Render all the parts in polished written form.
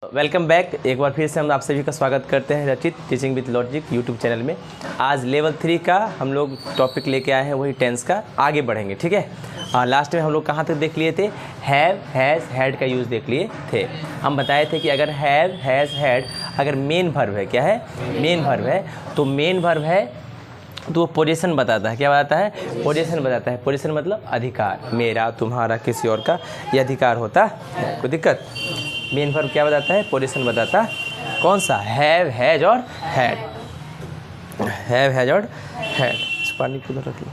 Welcome back. एक बार फिर से हम आप सभी का स्वागत करते हैं रचित teaching with logic YouTube channel में। आज लेवल 3 का हम लोग टॉपिक लेके आए हैं, वही टेंस का। आगे बढ़ेंगे, ठीक है। लास्ट में हम लोग कहाँ तक देख लिए थे? हैव, हैज़, हैड का यूज़ देख लिए थे। हम बताए थे कि अगर हैव, हैज़, हैड अगर मेन वर्ब है, क्या है? मेन वर्ब है, तो मेन वर्ब है तो वो पोजीशन बताता है। क्या बताता है? पोजीशन बताता है। पोजीशन मतलब अधिकार, मेरा, तुम्हारा, किसी और का ये अधिकार होता है। कोई दिक्कत? मेन वर्ब क्या बताता है? पोजीशन बताता। कौन सा? हैव, हैज और हैड। हैव, हैज और हैड। पानी को उधर रख लो।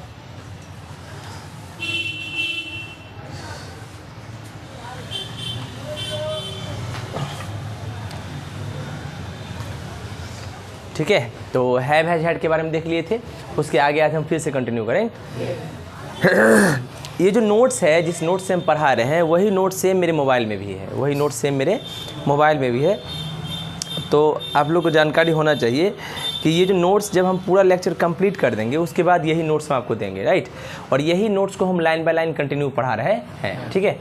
ठीक है, तो हैव, हैज, हैड के बारे में देख लिए थे। उसके आगे आज हम फिर से कंटिन्यू करें। ये जो नोट्स है, जिस नोट से हम पढ़ा रहे हैं, वही नोट सेम मेरे मोबाइल में भी है। वही नोट सेम मेरे मोबाइल में भी है। तो आप लोग को जानकारी होना चाहिए कि ये जो नोट्स जब हम पूरा लेक्चर कंप्लीट कर देंगे, उसके बाद यही नोट्स हम आपको देंगे, राइट। और यही नोट्स को हम लाइन बाय लाइन कंटिन्यू पढ़ा रहे हैं, ठीक है।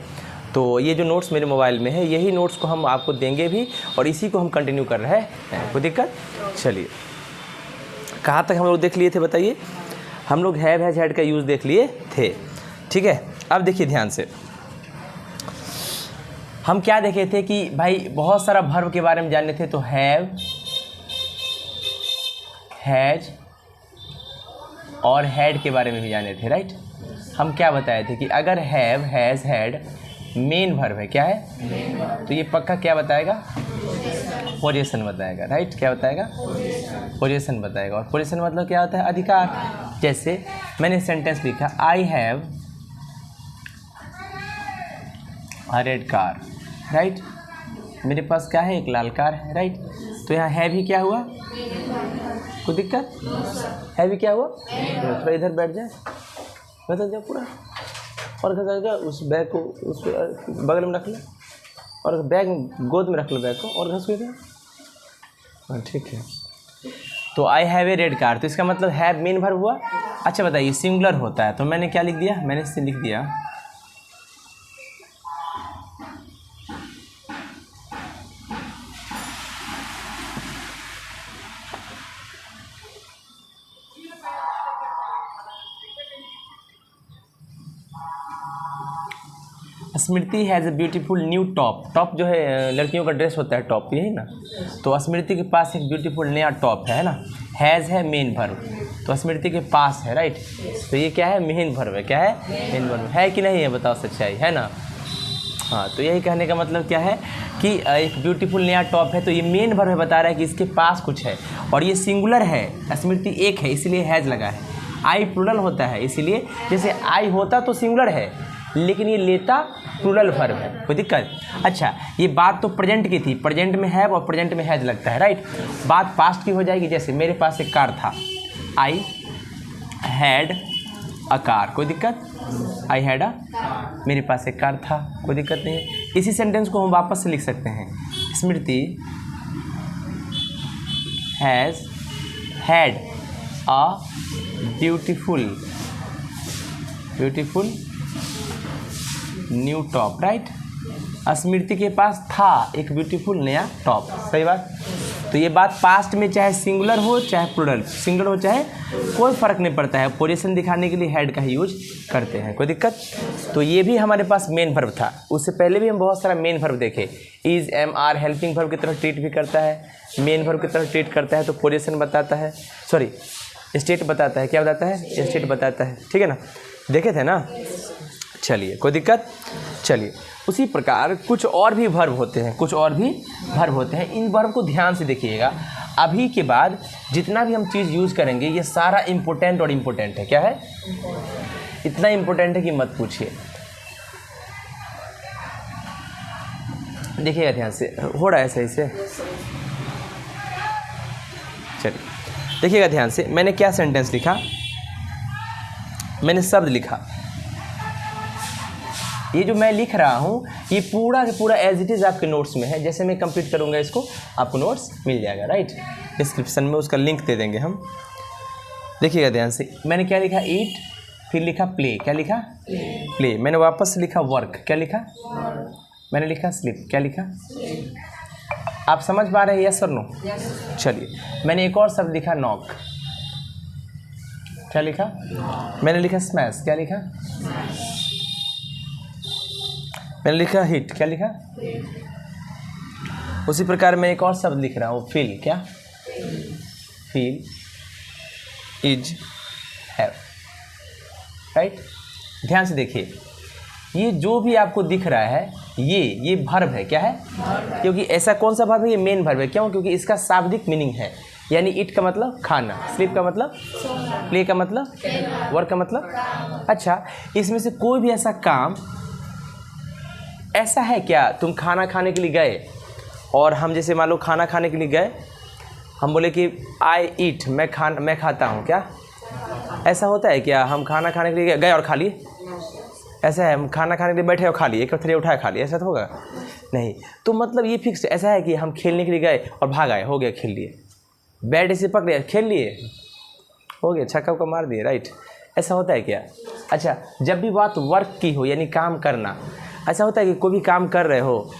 तो ये जो नोट्स मेरे मोबाइल में है, यही नोट्स को हम आपको देंगे भी, और इसी को हम कंटिन्यू कर रहे हैं। कोई दिक्कत? चलिए, कहाँ तक हम लोग देख लिए थे बताइए? हम लोग हैव, हैज, हैड का यूज़ देख लिए थे, ठीक है। अब देखिए ध्यान से, हम क्या देखे थे कि भाई बहुत सारा वर्ब के बारे में जानने थे। तो हैव, हैज और हैड के बारे में भी जाने थे, राइट। हम क्या बताए थे कि अगर have, has, had main verb है, क्या है? तो ये पक्का क्या बताएगा? पोजीशन बताएगा, राइट। क्या बताएगा? पोजीशन बताएगा। और पोजीशन मतलब क्या होता है? अधिकार। जैसे मैंने सेंटेंस लिखा, I have a red car, right. मेरे पास क्या है? एक लाल कार है, राइट। तो यहाँ हैव ही क्या हुआ? कोई दिक्कत? हैव ही क्या हुआ? थोड़ा इधर बैठ जाए, बदल जाओ पूरा, और घर जा, उस बैग को उस बगल में रख लो, और बैग गोद में रख लो बैग को, और घस के। हाँ, ठीक है। तो I have a red car, तो इसका मतलब हैव मेन वर्ब हुआ। अच्छा बताइए, सिंगुलर होता है तो मैंने क्या लिख दिया? मैंने इससे लिख दिया Smriti has a beautiful new top. Top जो है लड़कियों का ड्रेस होता है, टॉप, यही ना। तो स्मृति के पास एक ब्यूटीफुल नया टॉप है ना। हैज़ है मेन वर्ब, तो स्मृति के पास है, राइट। तो ये क्या है? मेन वर्ब है। क्या है? मेन वर्ब है कि नहीं है? बताओ, सच्चाई है ना। हाँ, तो यही कहने का मतलब क्या है कि एक ब्यूटीफुल नया टॉप है, तो ये मेन वर्ब है, बता रहा है कि इसके पास कुछ है। और ये सिंगुलर है, स्मृति एक है, इसलिए हैज़ लगा है। आई प्लूरल होता है, इसीलिए जैसे आई होता तो सिंगुलर है, लेकिन ये लेता प्लूरल वर्ब है। कोई दिक्कत? अच्छा, ये बात तो प्रेजेंट की थी, प्रेजेंट में हैव और प्रेजेंट में हैज लगता है, राइट। बात पास्ट की हो जाएगी। जैसे मेरे पास एक कार था, आई हैड अ कार। कोई दिक्कत? आई हैड अ, मेरे पास एक कार था, कोई दिक्कत नहीं है। इसी सेंटेंस को हम वापस से लिख सकते हैं, Smriti has had a beautiful new top, right. Smriti के पास था एक ब्यूटीफुल नया टॉप। सही बात। तो ये बात पास्ट में चाहे सिंगुलर हो चाहे प्लूरल, सिंगुलर हो चाहे, कोई फ़र्क नहीं पड़ता है। पोजीशन दिखाने के लिए हैड का ही यूज करते हैं। कोई दिक्कत? तो ये भी हमारे पास मेन वर्ब था। उससे पहले भी हम बहुत सारा मेन वर्ब देखे। Is, am, are helping verb की तरह ट्रीट भी करता है, मेन वर्ब की तरह ट्रीट करता है। तो पोजीशन बताता है, सॉरी स्टेट बताता है। क्या बताता है? स्टेट बताता है, ठीक है ना। देखे थे ना। चलिए, कोई दिक्कत? चलिए, उसी प्रकार कुछ और भी वर्ब होते हैं, कुछ और भी वर्ब होते हैं। इन वर्ब को ध्यान से देखिएगा। अभी के बाद जितना भी हम चीज़ यूज़ करेंगे, ये सारा इम्पोर्टेंट और इम्पोर्टेंट है। क्या है? इतना इम्पोर्टेंट है कि मत पूछिए। देखिएगा ध्यान से, हो रहा है सही से? चलिए, देखिएगा ध्यान से। मैंने क्या सेंटेंस लिखा? मैंने शब्द लिखा। ये जो मैं लिख रहा हूँ, ये पूरा के पूरा एज इट इज़ आपके नोट्स में है। जैसे मैं कंप्लीट करूँगा इसको, आपको नोट्स मिल जाएगा, राइट। डिस्क्रिप्शन में उसका लिंक दे देंगे हम। देखिएगा ध्यान से, मैंने क्या लिखा? ईट, फिर लिखा प्ले। क्या लिखा? प्ले। मैंने वापस लिखा वर्क। क्या लिखा? मैंने लिखा स्लीप। क्या लिखा? आप समझ पा रहे हैं यस और नो? चलिए, मैंने एक और शब्द लिखा नॉक। क्या लिखा? मैंने लिखा स्मैश। क्या लिखा? मैंने लिखा हिट। क्या लिखा? उसी प्रकार मैं एक और शब्द लिख रहा हूँ फील। क्या? Feel, is, have. राइट, ध्यान से देखिए, ये जो भी आपको दिख रहा है ये वर्ब है। क्या है? क्योंकि ऐसा कौन सा वर्ब है? ये मेन वर्ब है। क्यों? क्योंकि इसका शाब्दिक मीनिंग है, यानी इट का मतलब खाना, स्लीप का मतलब, प्ले का मतलब, वर्क का मतलब। अच्छा, इसमें से कोई भी ऐसा काम ऐसा है क्या? तुम खाना खाने के लिए गए और हम जैसे मान लो खाना खाने के लिए गए, हम बोले कि आई ईट, मैं खाता हूँ। क्या ऐसा होता है क्या? हम खाना खाने के लिए गए और खा लिए? ऐसा है हम खाना खाने के लिए बैठे और खा लिए, एक थैली उठाया खा लिया, ऐसा तो होगा नहीं। तो मतलब ये फिक्स ऐसा है कि हम खेलने के लिए गए और भाग आए, हो गया, खेल लिए। बैट ऐसे पकड़े, खेल लिए, हो गया, छक्का उक्का मार दिए। राइट, ऐसा होता है क्या? अच्छा, जब भी बात वर्क की हो, यानी काम करना, ऐसा होता है कि कोई भी काम कर रहे हो,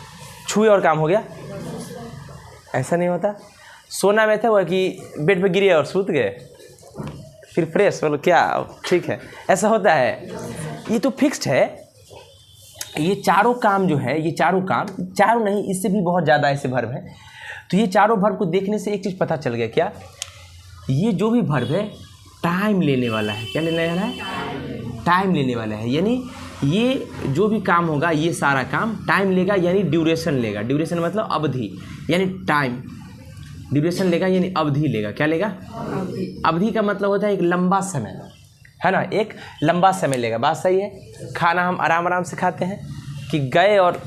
छुए और काम हो गया? ऐसा नहीं होता। सोना में था वो कि बेड पे गिरे और सूत गए, फिर फ्रेश, बोलो क्या ठीक है, ऐसा होता है। ये तो फिक्स्ड है। ये चारों काम जो है, ये चारों काम, चारों नहीं, इससे भी बहुत ज़्यादा ऐसे वर्ब हैं। तो ये चारों वर्ब को देखने से एक चीज़ पता चल गया। क्या? ये जो भी वर्ब है टाइम लेने वाला है। क्या लेने वाला है? टाइम लेने वाला है। यानी ये जो भी काम होगा, ये सारा काम टाइम लेगा, यानी ड्यूरेशन लेगा। ड्यूरेशन मतलब अवधि, यानी टाइम। ड्यूरेशन लेगा यानी अवधि लेगा। क्या लेगा? अवधि का मतलब होता है एक लंबा समय, है ना, एक लंबा समय लेगा। बात सही है। खाना हम आराम आराम से खाते हैं कि गए और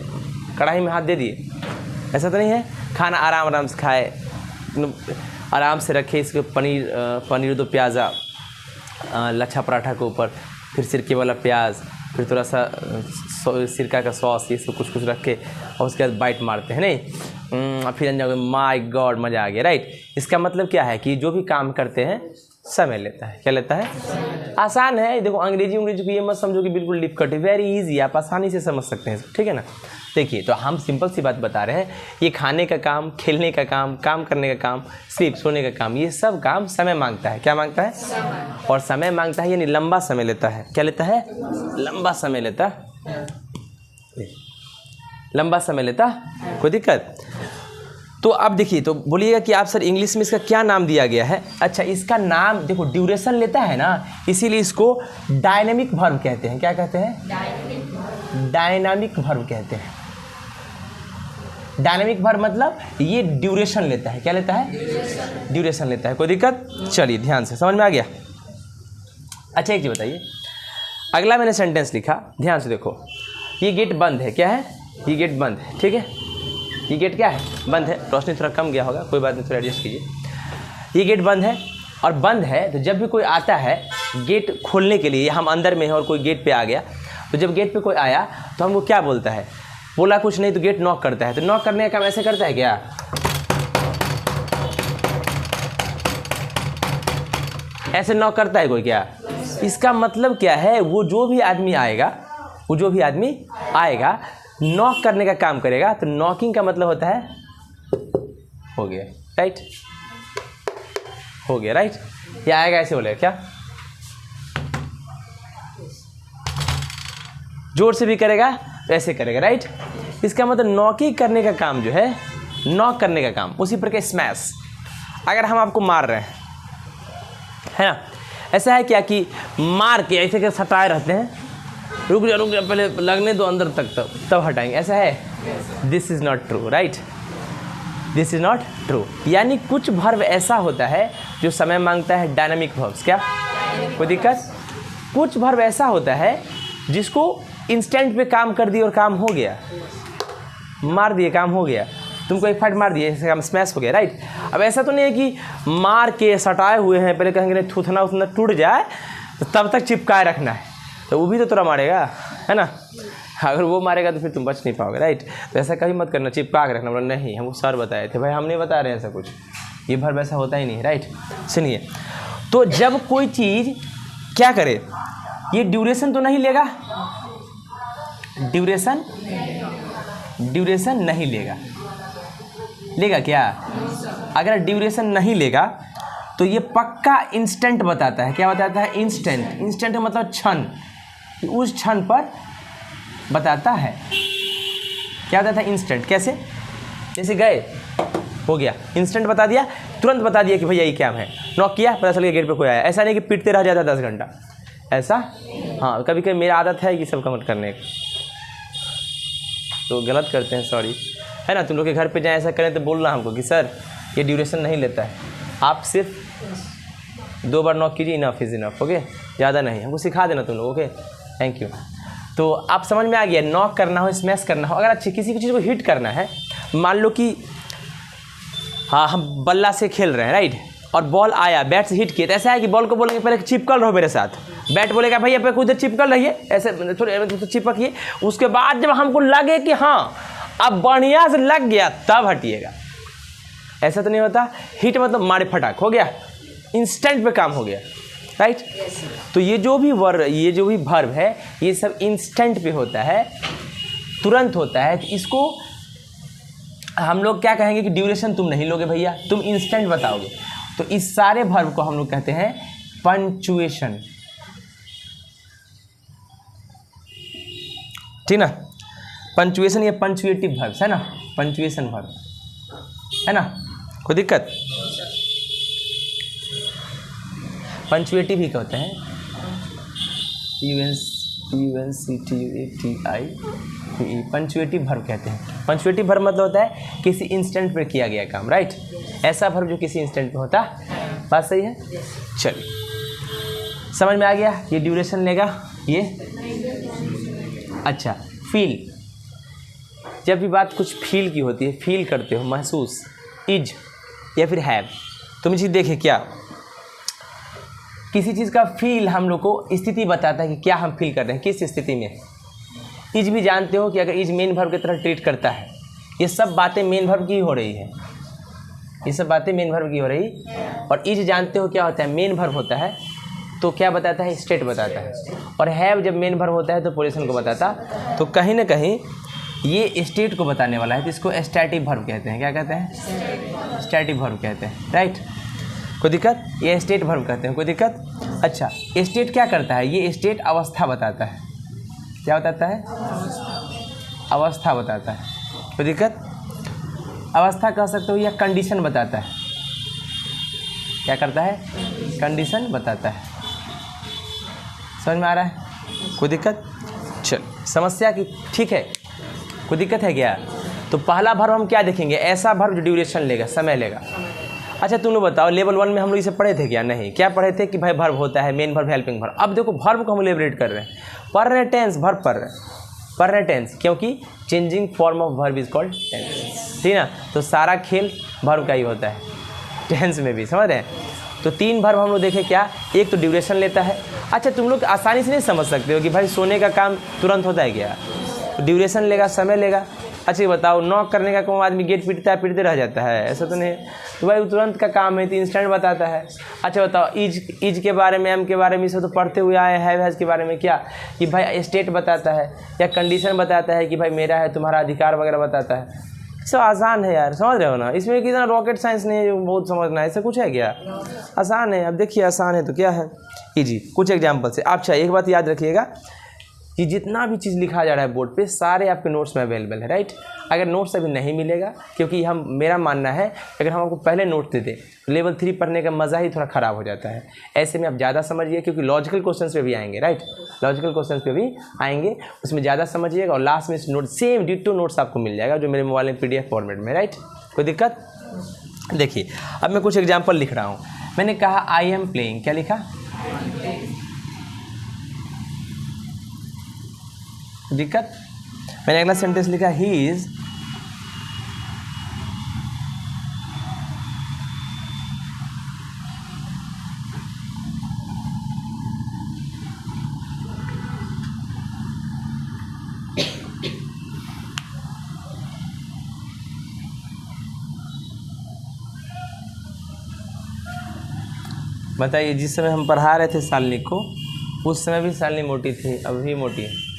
कढ़ाई में हाथ दे दिए, ऐसा तो नहीं है। खाना आराम आराम से खाए, आराम से रखे, इसके पनीर दो प्याज़ा, लच्छा पराठा के ऊपर, फिर सिरके वाला प्याज, फिर थोड़ा सा सिरका का सॉस, ये सब कुछ कुछ रख के, और उसके बाद बाइट मारते हैं, नहीं फिर जाओगे, माय गॉड, मज़ा आ गया। राइट, इसका मतलब क्या है कि जो भी काम करते हैं समय लेता है। क्या लेता है? आसान है। देखो, अंग्रेजी को ये मत समझो कि बिल्कुल डिफिकल्ट है, वेरी इजी, आप आसानी से समझ सकते हैं, ठीक है ना। देखिए, तो हम सिंपल सी बात बता रहे हैं, ये खाने का काम, खेलने का काम, काम करने का काम, स्लीप, सोने का काम, ये सब काम समय मांगता है। क्या मांगता है? समय। और समय मांगता है यानी लंबा समय लेता है। क्या लेता है? लंबा समय लेता है, लंबा समय लेता। कोई दिक्कत? तो अब देखिए, तो बोलिएगा कि आप सर इंग्लिश में इसका क्या नाम दिया गया है? अच्छा, इसका नाम देखो, ड्यूरेशन लेता है ना, इसीलिए इसको डायनेमिक वर्ब कहते हैं। क्या कहते हैं? डायनामिक वर्ब कहते हैं। डायनेमिक वर्ब मतलब ये ड्यूरेशन लेता है। क्या लेता है? ड्यूरेशन लेता है। कोई दिक्कत? चलिए, ध्यान से, समझ में आ गया? अच्छा, एक चीज़ बताइए, अगला मैंने सेंटेंस लिखा, ध्यान से देखो। ये गेट बंद है। क्या है? ये गेट बंद है, ठीक है। ये गेट क्या है? बंद है। रोशनी थोड़ा कम गया होगा, कोई बात नहीं, थोड़ा एडजस्ट कीजिए। ये गेट बंद है, और बंद है तो जब भी कोई आता है गेट खोलने के लिए, हम अंदर में हैं और कोई गेट पे आ गया, तो जब गेट पे कोई आया तो हमको क्या बोलता है? बोला कुछ नहीं तो गेट नॉक करता है। तो नॉक करने का काम ऐसे करता है क्या? ऐसे नॉक करता है कोई क्या? इसका मतलब क्या है? वो जो भी आदमी आएगा नॉक करने का काम करेगा। तो नॉकिंग का मतलब होता है हो गया, राइट, हो गया, राइट। ये आएगा ऐसे बोलेगा क्या? जोर से भी करेगा तो ऐसे करेगा, राइट। इसका मतलब नॉकिंग करने का काम जो है, नॉक करने का काम। उसी प्रकार स्मैश, अगर हम आपको मार रहे हैं, है ना, ऐसा है क्या कि मार के ऐसे के सटाए रहते हैं, रुक जा पहले लगने दो अंदर तक, तब हटाएंगे, ऐसा है? This is not true, right, this is not true. यानी कुछ वर्ब ऐसा होता है जो समय मांगता है, डायनामिक वर्ब्स। क्या? कोई दिक्कत? कुछ वर्ब ऐसा होता है जिसको इंस्टेंट पे काम कर दिए और काम हो गया, मार दिए काम हो गया, तुमको एक फट मार दिए, ऐसे काम स्मैश हो गया, राइट। अब ऐसा तो नहीं है कि मार के सटाए हुए हैं, पहले कहेंगे नहीं थूथना उतना टूट जाए तो तब तक चिपकाए रखना है, तो वो भी तो थोड़ा मारेगा, है ना। अगर वो मारेगा तो फिर तुम बच नहीं पाओगे, राइट। तो ऐसा कभी मत करना, चिपका के रखना। बोला नहीं, हमको सर बताए थे, भाई हम नहीं बता रहे हैं ऐसा कुछ, ये भर वैसा होता ही नहीं, राइट। सुनिए, तो जब कोई चीज़ क्या करे, ये ड्यूरेशन तो नहीं लेगा, ड्यूरेशन नहीं लेगा, लेगा क्या? अगर ड्यूरेशन नहीं लेगा तो ये पक्का इंस्टेंट बताता है। क्या बताता है? इंस्टेंट। इंस्टेंट का मतलब क्षण, उस क्षण पर बताता है। क्या बताता है? इंस्टेंट। कैसे? जैसे गए, हो गया, इंस्टेंट बता दिया, तुरंत बता दिया कि भैया ये क्या है। नॉक किया, पता चल गया गेट पे कोई आया। ऐसा नहीं कि पीटते रह जाता 10 घंटा, ऐसा। हाँ, कभी कभी मेरा आदत है कि सब कमेंट करने की, तो गलत करते हैं, सॉरी, है ना। तुम लोग के घर पे जाए ऐसा करें तो बोलना हमको कि सर ये ड्यूरेशन नहीं लेता है, आप सिर्फ 2 बार नॉक कीजिए, इनफ इज़ इनफ, ओके, ज़्यादा नहीं। हमको सिखा देना तुम लोग, ओके, थैंक यू। तो आप समझ में आ गया, नॉक करना हो, स्मैश करना हो, अगर अच्छी किसी चीज़ को हिट करना है, मान लो कि हाँ हम बल्ला से खेल रहे हैं, राइट, और बॉल आया, बैट से हिट किया, तो ऐसा है कि बॉल को बोलेंगे पहले चिपकल रहो मेरे साथ, बैट बोलेगा भैया पे उधर चिपकल रहिए, ऐसे थोड़े चिपकिए, उसके बाद जब हमको लगे कि हाँ अब बढ़िया से लग गया तब हटिएगा। ऐसा तो नहीं होता। हिट मतलब मारे फटाक, हो गया, इंस्टेंट पे काम हो गया, राइट। तो ये जो भी वर्ब है ये सब इंस्टेंट पे होता है, तुरंत होता है। तो इसको हम लोग क्या कहेंगे कि ड्यूरेशन तुम नहीं लोगे भैया, तुम इंस्टेंट बताओगे। तो इस सारे वर्ब को हम लोग कहते हैं पंचुएशन, ठीक ना। पंचुएशन ये पंचुएटिव वर्ब है ना, पंचुएशन वर्ब है ना, कोई दिक्कत? पंचुएटिव ही कहते हैं, पंचुएटिव वर्ब कहते हैं। पंचुएटिव वर्ब मतलब होता है किसी इंस्टेंट पर किया गया काम, राइट। ऐसा वर्ब जो किसी इंस्टेंट पे होता, बात सही है। चलिए, समझ में आ गया। ये ड्यूरेशन लेगा ये। अच्छा, फील, जब भी बात कुछ फील की होती है, फील करते हो, महसूस, इज या फिर हैव, तुम चीज़ देखे क्या, किसी चीज़ का फील हम लोग को स्थिति बताता है कि क्या हम फील कर रहे हैं, किस स्थिति में। इज भी जानते हो कि अगर इज मेन वर्ब की तरह ट्रीट करता है, ये सब बातें मेन वर्ब की हो रही है, ये सब बातें मेन वर्ब की हो रही। और इज जानते हो क्या होता है, मेन वर्ब होता है तो क्या बताता है, स्टेट बताता है। और हैव जब मेन वर्ब होता है तो पोजीशन को बताता। तो कहीं ना कहीं ये स्टेट को बताने वाला है, तो इसको स्टैटिक वर्ब कहते हैं। क्या कहते हैं? स्टैटिक वर्ब कहते हैं, राइट। कोई दिक्कत? ये स्टेट वर्ब कहते हैं, कोई दिक्कत? अच्छा, स्टेट क्या करता है? ये स्टेट अवस्था बताता है। क्या बताता है? अवस्था बताता है, कोई दिक्कत? अवस्था कह सकते हो या कंडीशन बताता है। क्या करता है? कंडीशन बताता है। समझ में आ रहा है? कोई दिक्कत? चल, समस्या की, ठीक है, कोई दिक्कत है क्या? तो पहला वर्ब हम क्या देखेंगे? ऐसा वर्ब जो ड्यूरेशन लेगा, समय लेगा। अच्छा तुम लोग बताओ, लेवल 1 में हम लोग इसे पढ़े थे क्या? नहीं। क्या पढ़े थे कि भाई वर्ब होता है, मेन वर्ब, हेल्पिंग वर्ब। अब देखो वर्ब को हम इलेबरेट कर रहे हैं, पढ़ रहे टेंस, वर्ब पढ़ रहे टेंस, क्योंकि changing form of verb is called tense, ठीक ना। तो सारा खेल वर्ब का ही होता है, टेंस में भी, समझ रहे हैं। तो 3 वर्ब हम लोग देखे क्या, एक तो ड्यूरेशन लेता है। अच्छा तुम लोग आसानी से नहीं समझ सकते हो कि भाई सोने का काम तुरंत होता है क्या, तो ड्यूरेशन लेगा, समय लेगा। अच्छा बताओ, नॉक करने का कौन आदमी गेट पीटता है, पीटते रह जाता है, ऐसा तो नहीं। तो भाई तुरंत का काम है, तो इंस्टेंट बताता है। अच्छा बताओ, इज के बारे में, एम के बारे में, इसे तो पढ़ते हुए आए हैं। हैज के बारे में क्या, कि भाई स्टेट बताता है या कंडीशन बताता है कि भाई मेरा है, तुम्हारा अधिकार वगैरह बताता है। सब आसान है यार, समझ रहे हो ना। इसमें कितना रॉकेट साइंस नहीं है जो बहुत समझना है, ऐसा कुछ है क्या? आसान है। अब देखिए आसान है तो क्या है, इजी। कुछ एग्जाम्पल से। अच्छा एक बात याद रखिएगा कि जितना भी चीज़ लिखा जा रहा है बोर्ड पे, सारे आपके नोट्स में अवेलेबल है, राइट। अगर नोट्स अभी नहीं मिलेगा, क्योंकि मेरा मानना है अगर हम आपको पहले नोट दे दें तो लेवल 3 पढ़ने का मज़ा ही थोड़ा ख़राब हो जाता है। ऐसे में आप ज़्यादा समझिए, क्योंकि लॉजिकल क्वेश्चंस पे भी आएंगे, राइट। लॉजिकल क्वेश्चंस पे भी आएंगे, उसमें ज़्यादा समझिएगा। और लास्ट में इस नोट सेम डिट्टो नोट्स आपको मिल जाएगा जो मेरे मोबाइल में PDF फॉर्मेट में, राइट। कोई दिक्कत? देखिए अब मैं कुछ एग्जाम्पल लिख रहा हूँ। मैंने कहा आई एम प्लेइंग, क्या लिखा? दिक्कत? मैंने अगला सेंटेंस लिखा ही इज बताइए, जिस समय हम पढ़ा रहे थे शालिनी को, उस समय भी शालिनी मोटी थी, अब भी मोटी है।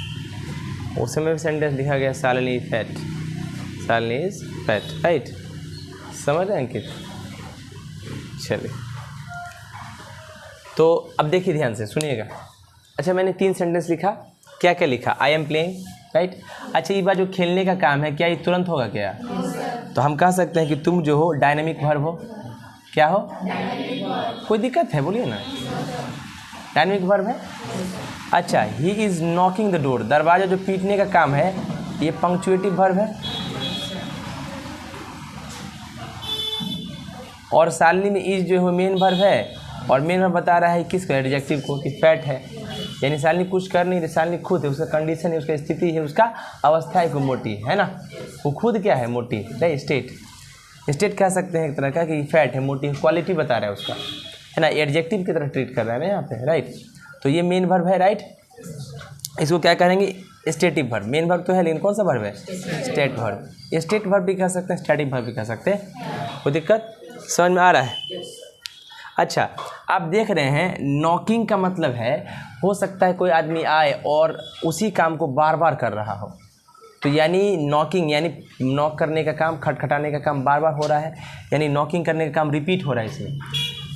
उस समय भी सेंटेंस लिखा गया Shalini fat, Shalini is fat, right. समझ रहे हैं अंकित? चलिए, तो अब देखिए ध्यान से सुनिएगा। अच्छा, मैंने 3 सेंटेंस लिखा, क्या क्या लिखा? I am playing, right. अच्छा, ये बात जो खेलने का काम है, क्या ये तुरंत होगा क्या? तो हम कह सकते हैं कि तुम जो हो डायनेमिक वर्ब हो। क्या हो? कोई दिक्कत है? बोलिए ना। डायनेमिक वर्ब है। अच्छा, he is knocking the door, दरवाजा जो पीटने का काम है, ये पंक्चुएटिव वर्ब है। और शालिनी में इज जो है मेन वर्ब है, और मेन वर्ब बता रहा है किसको? एडजेक्टिव को, कि फैट है। यानी शालिनी कुछ कर नहीं रही, शालिनी खुद है, उसका कंडीशन है, उसका स्थिति है, उसका अवस्था है कि मोटी है ना। वो खुद क्या है? मोटी है। स्टेट, स्टेट कह सकते हैं एक तरह का कि फैट है, मोटी है, क्वालिटी बता रहा है उसका, है ना। एडजेक्टिव की तरह ट्रीट कर रहा है ना यहाँ पे, राइट। तो ये मेन वर्ब है, राइट। इसको क्या करेंगे? Stative verb. मेन वर्ब तो है, लेकिन कौन सा वर्ब है? State verb. स्टेट वर्ब भी कह सकते हैं, स्टैटिक वर्ब भी कह सकते हैं। कोई दिक्कत? समझ में आ रहा है? अच्छा, आप देख रहे हैं नॉकिंग का मतलब है, हो सकता है कोई आदमी आए और उसी काम को बार बार कर रहा हो। तो यानी नॉकिंग यानी नॉक करने का काम, खटखटाने का काम बार बार हो रहा है, यानी नॉकिंग करने का काम रिपीट हो रहा है इसमें।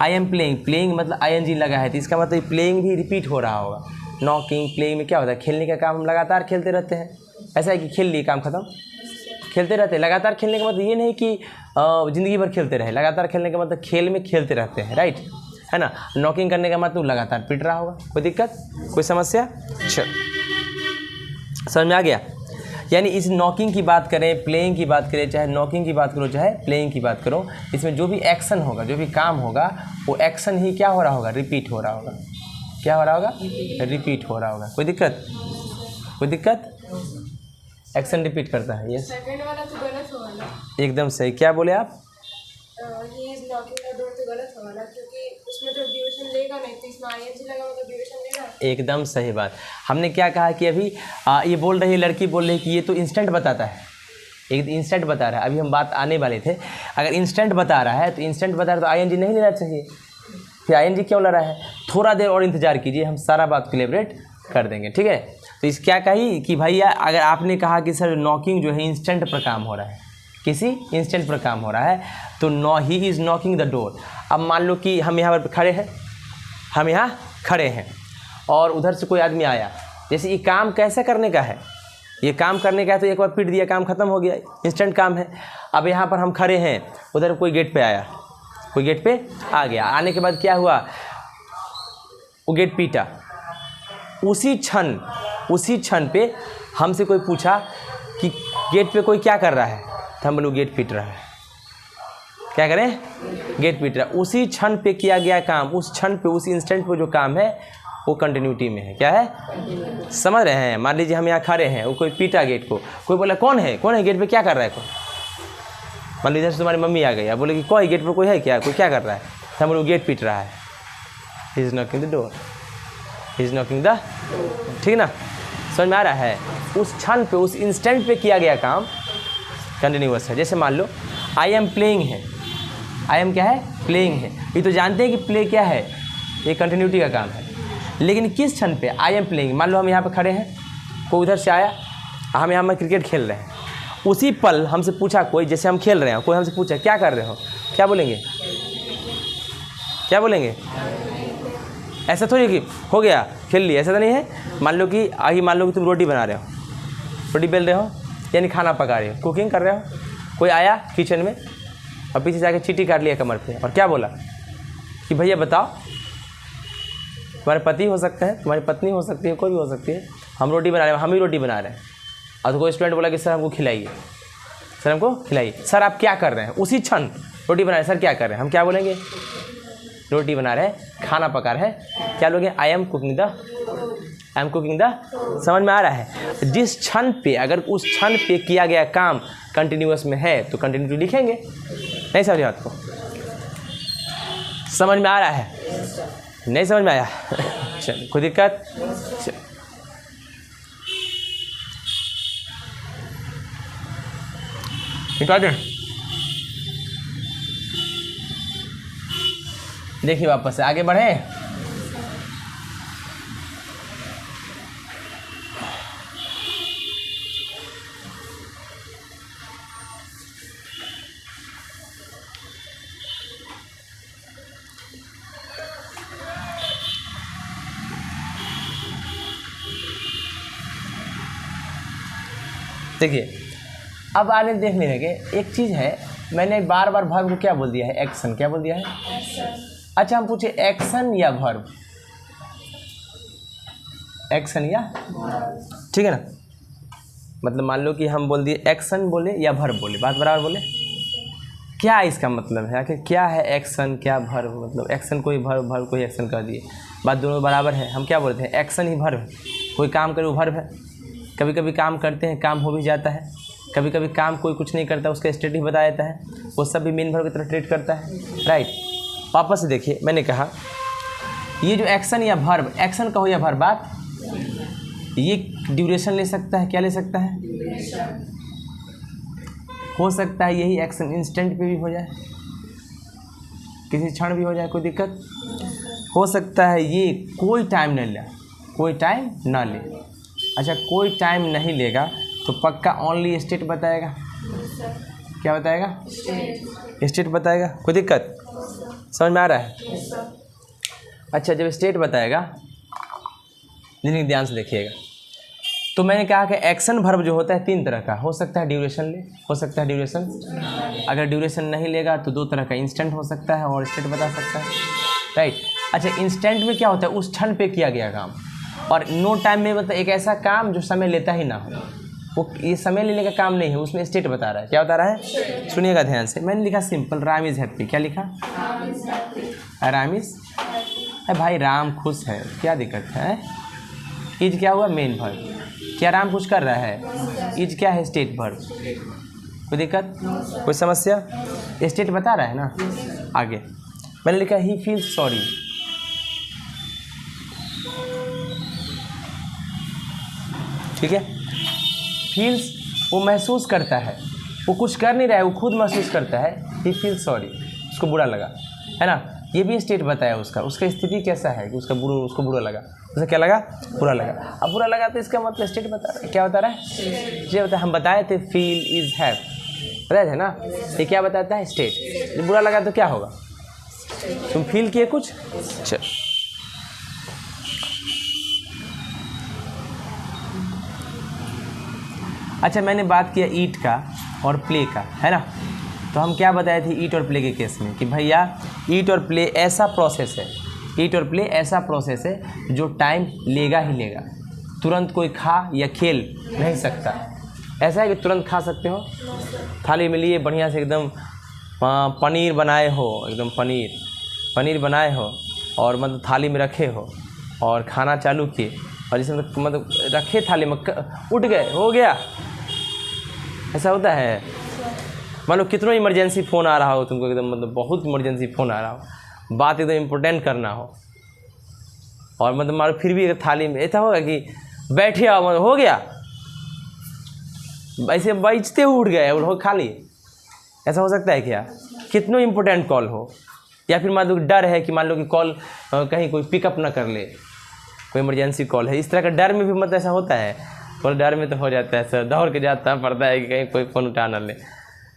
आई एम प्लेइंग, प्लेइंग मतलब ING लगा है, तो इसका मतलब प्लेइंग भी रिपीट हो रहा होगा। नॉकिंग, प्लेइंग में क्या होता है? खेलने का काम हम लगातार खेलते रहते हैं। ऐसा है कि खेल लिए काम खत्म, खेलते रहते हैं। लगातार खेलने का मतलब ये नहीं कि ज़िंदगी भर खेलते रहे। लगातार खेलने का मतलब खेल में खेलते रहते हैं, राइट, है ना। नॉकिंग करने का मतलब लगातार पिट रहा होगा। कोई दिक्कत, कोई समस्या? चल, समझ में आ गया? यानी इस नॉकिंग की बात करें, प्लेइंग की बात करें, चाहे नॉकिंग की बात करो, चाहे प्लेइंग की बात करो, इसमें जो भी एक्शन होगा, जो भी काम होगा, वो एक्शन ही क्या हो रहा होगा? रिपीट हो रहा होगा। क्या हो रहा होगा? रिपीट हो रहा होगा। कोई दिक्कत? कोई दिक्कत? एक्शन रिपीट करता है। यस, सेकंड वाला तो गलत होगा ना? एकदम सही। क्या बोले आप? He is knocking the door तो गलत होगा ना, क्योंकि उसमें तो ड्यूरेशन लेगा नहीं, तो इसमें ING लगा तो ड्यूरेशन लेगा। एकदम सही बात। हमने क्या कहा कि अभी ये बोल रही है लड़की, बोल रही है कि ये तो इंस्टेंट बताता है, एक इंस्टेंट बता रहा है। अभी हम बात आने वाले थे, अगर इंस्टेंट बता रहा है तो इंस्टेंट बता रहा है तो ING नहीं लेना चाहिए। फिर ING क्यों ला रहा है? थोड़ा देर और इंतजार कीजिए, हम सारा बात क्लियरेट कर देंगे, ठीक है। तो इस क्या कही कि भैया, अगर आपने कहा कि सर नॉकिंग जो है इंस्टेंट पर काम हो रहा है, किसी इंस्टेंट पर काम हो रहा है, तो he is knocking the door. अब मान लो कि हम यहाँ पर खड़े हैं, हम यहाँ खड़े हैं और उधर से कोई आदमी आया। जैसे ये काम कैसे करने का है? ये काम करने का है, तो एक बार पीट दिया, काम खत्म हो गया, इंस्टेंट काम है। अब यहाँ पर हम खड़े हैं, उधर कोई गेट पे आया, कोई गेट पे आ गया। आने के बाद क्या हुआ? वो गेट पीटा। उसी क्षण पे हमसे कोई पूछा कि गेट पे कोई क्या कर रहा है, तो हम बोलो गेट पीट रहा है। क्या करें? गेट पीट रहा है। उसी क्षण पे किया गया काम, उस क्षण पे, उस इंस्टेंट पे जो काम है वो कंटिन्यूटी में है। क्या है? समझ रहे हैं? मान लीजिए हम यहाँ खड़े हैं, वो कोई पीटा गेट को, कोई बोला कौन है गेट पे, क्या कर रहा है कोई? मान लीजिए तुम्हारी मम्मी आ गई, बोले कि कोई गेट पे कोई है क्या, कोई क्या कर रहा है, तो हम लोग गेट पीट रहा है। He is knocking the door, he is knocking the, ठीक ना? समझ में आ रहा है? उस क्षण पे, उस इंस्टेंट पे किया गया काम कंटिन्यूअस है। जैसे मान लो आई एम प्लेइंग है, आई एम क्या है? प्लेइंग है। ये तो जानते हैं कि प्ले क्या है, ये कंटिन्यूटी का काम है। लेकिन किस क्षण पे? I am playing. मान लो हम यहाँ पे खड़े हैं, कोई उधर से आया, हम यहाँ में क्रिकेट खेल रहे हैं, उसी पल हमसे पूछा कोई, जैसे हम खेल रहे हैं, कोई हमसे पूछा क्या कर रहे हो, क्या बोलेंगे? क्या बोलेंगे? ऐसा थोड़ी कि हो गया खेल लिया, ऐसा तो नहीं है। मान लो कि तुम रोटी बना रहे हो, रोटी बेल रहे हो, यानी खाना पका रहे हो, कुकिंग कर रहे हो। कोई आया किचन में और पीछे से आके चीटी काट लिया कमर पे, और क्या बोला कि भैया बताओ, तुम्हारे पति हो सकते हैं, तुम्हारी पत्नी हो सकती है, कोई भी हो सकती है, हम रोटी बना रहे हैं, हम ही रोटी बना रहे हैं। और तो कोई स्टूडेंट बोला कि सर हमको खिलाइए, सर हमको खिलाइए। सर आप क्या कर रहे हैं? उसी क्षण रोटी बना रहे हैं। सर क्या कर रहे हैं? हम क्या बोलेंगे? रोटी बना रहे हैं, खाना पका रहे हैं। क्या लोगे? आई एम कुकिंग द, समझ में आ रहा है? जिस क्षण पे, अगर उस क्षण पे किया गया काम कंटिन्यूअस में है तो कंटिन्यूटी लिखेंगे। नहीं समझ आपको? समझ में आ रहा है? नहीं समझ में आया? चल, कोई दिक्कत? देखिए वापस से आगे बढ़े। देखिए अब आने देखने लगे, एक चीज़ है, मैंने बार बार वर्ब को क्या बोल दिया है, एक्शन। क्या बोल दिया है? अच्छा हम पूछे एक्शन या वर्ब? एक्शन या, ठीक है ना। मतलब मान लो कि हम बोल दिए एक्शन बोले या वर्ब बोले, बात बराबर बोले। क्या इसका मतलब है आखिर, क्या है एक्शन, क्या वर्ब? मतलब एक्शन कोई वर्ब, वर्ब कोई एक्शन कर दिए, बात दोनों बराबर है। हम क्या बोलते हैं, एक्शन ही वर्ब है। कोई काम करे वो वर्ब है। कभी कभी काम करते हैं, काम हो भी जाता है। कभी कभी काम कोई कुछ नहीं करता, उसका स्टेट ही बता देता है, वो सब भी मेन वर्ब की तरह ट्रीट करता है, राइट। वापस से देखिए, मैंने कहा ये जो एक्शन या वर्ब, एक्शन कहो या वर्ब, बात ये ड्यूरेशन ले सकता है। क्या ले सकता है? हो सकता है यही एक्शन इंस्टेंट पे भी हो जाए, किसी क्षण भी हो जाए, कोई दिक्कत हो सकता है। ये कोई टाइम नहीं ले, कोई टाइम ना ले। अच्छा कोई टाइम नहीं लेगा तो पक्का ओनली स्टेट बताएगा। क्या बताएगा? स्टेट बताएगा। कोई दिक्कत समझ में आ रहा है? अच्छा जब स्टेट बताएगा, लेकिन ध्यान से देखिएगा, तो मैंने कहा कि एक्शन वर्ब जो होता है 3 तरह का हो सकता है। ड्यूरेशन ले, हो सकता है ड्यूरेशन। अगर ड्यूरेशन नहीं लेगा तो 2 तरह का, इंस्टेंट हो सकता है और स्टेट बता सकता है, राइट। अच्छा इंस्टेंट में क्या होता है, उस क्षण पे किया गया काम। और नो टाइम में मतलब एक ऐसा काम जो समय लेता ही ना हो, वो ये समय लेने का काम नहीं है, उसमें स्टेट बता रहा है। क्या बता रहा है? सुनिएगा ध्यान से। मैंने लिखा सिंपल, राम इज़ हैप्पी। क्या लिखा? राम इज़, भाई राम खुश है, क्या दिक्कत है? इज क्या हुआ? Main verb. क्या राम कुछ कर रहा है? इज क्या है? State verb. कोई दिक्कत, कोई समस्या? स्टेट बता रहा है ना। आगे मैंने लिखा ही फील्स सॉरी। ठीक है, फील्स वो महसूस करता है, वो कुछ कर नहीं रहा है, वो खुद महसूस करता है। ही फील्स सॉरी, उसको बुरा लगा, है ना। ये भी स्टेट बताया उसका, उसका स्थिति कैसा है कि उसको बुरा लगा। उसे क्या लगा? बुरा लगा। अब बुरा लगा तो इसका मतलब स्टेट बता रहा है। क्या बता रहा है? ये बता, हम बताए थे फील इज हैव, बताए थे ना। ये क्या बताता है? स्टेट। बुरा लगा तो क्या होगा? तुम फील किए कुछ। चल अच्छा मैंने बात किया ईट का और प्ले का, है ना। तो हम क्या बताए थे ईट और प्ले के केस में कि भैया ईट और प्ले ऐसा प्रोसेस है, ईट और प्ले ऐसा प्रोसेस है जो टाइम लेगा ही लेगा। तुरंत कोई खा या खेल नहीं सकता। ऐसा है कि तुरंत खा सकते हो, थाली में लिए बढ़िया से एकदम पनीर बनाए हो, एकदम पनीर बनाए हो और मतलब थाली में रखे हो और खाना चालू किए और जिसमें मतलब रखे थाली में उठ गए, हो गया। ऐसा होता है। मान लो कितना इमरजेंसी फ़ोन आ रहा हो तुमको, एकदम मतलब बहुत इमरजेंसी फ़ोन आ रहा हो, बात एकदम इम्पोर्टेंट करना हो और मतलब मान लो फिर भी अगर थाली में ऐसा होगा कि बैठे आओ मतलब हो गया, ऐसे बचते उठ गए और हो खा लिए। ऐसा हो सकता है क्या? कितना इम्पोर्टेंट कॉल हो या फिर मान लो डर है कि मान लो कि कॉल कहीं कोई पिकअप ना कर ले, कोई इमरजेंसी कॉल है, इस तरह का डर में भी मतलब ऐसा होता है। और डर में तो हो जाता है सर, दौड़ के जाता पड़ता है कि कहीं कोई फ़ोन उठा ना ले।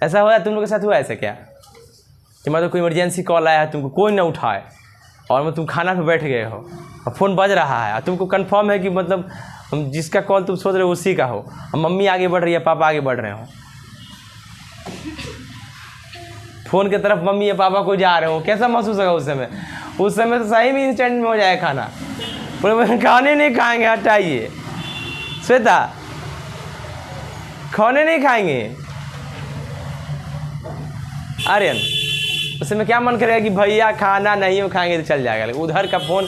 ऐसा हुआ है तुम लोग के साथ? हुआ ऐसा क्या कि मतलब कोई इमरजेंसी कॉल आया है, तुमको कोई ना उठाए और मतलब तुम खाना पे बैठ गए हो और फ़ोन बज रहा है और तुमको कंफर्म है कि मतलब जिसका कॉल तुम सोच रहे हो उसी का हो और मम्मी आगे बढ़ रही है, पापा आगे बढ़ रहे हो, फ़ोन की तरफ मम्मी या पापा को जा रहे हो, कैसा महसूस होगा उस समय? उस समय तो सही में इंस्टेंट में हो जाए खाना। बोले खाने नहीं खाएंगे, हटाइए श्वेता, खाने नहीं खाएंगे। आर्यन उस समय क्या मन करेगा कि भैया खाना नहीं हो खाएंगे तो चल जाएगा, लेकिन उधर का फ़ोन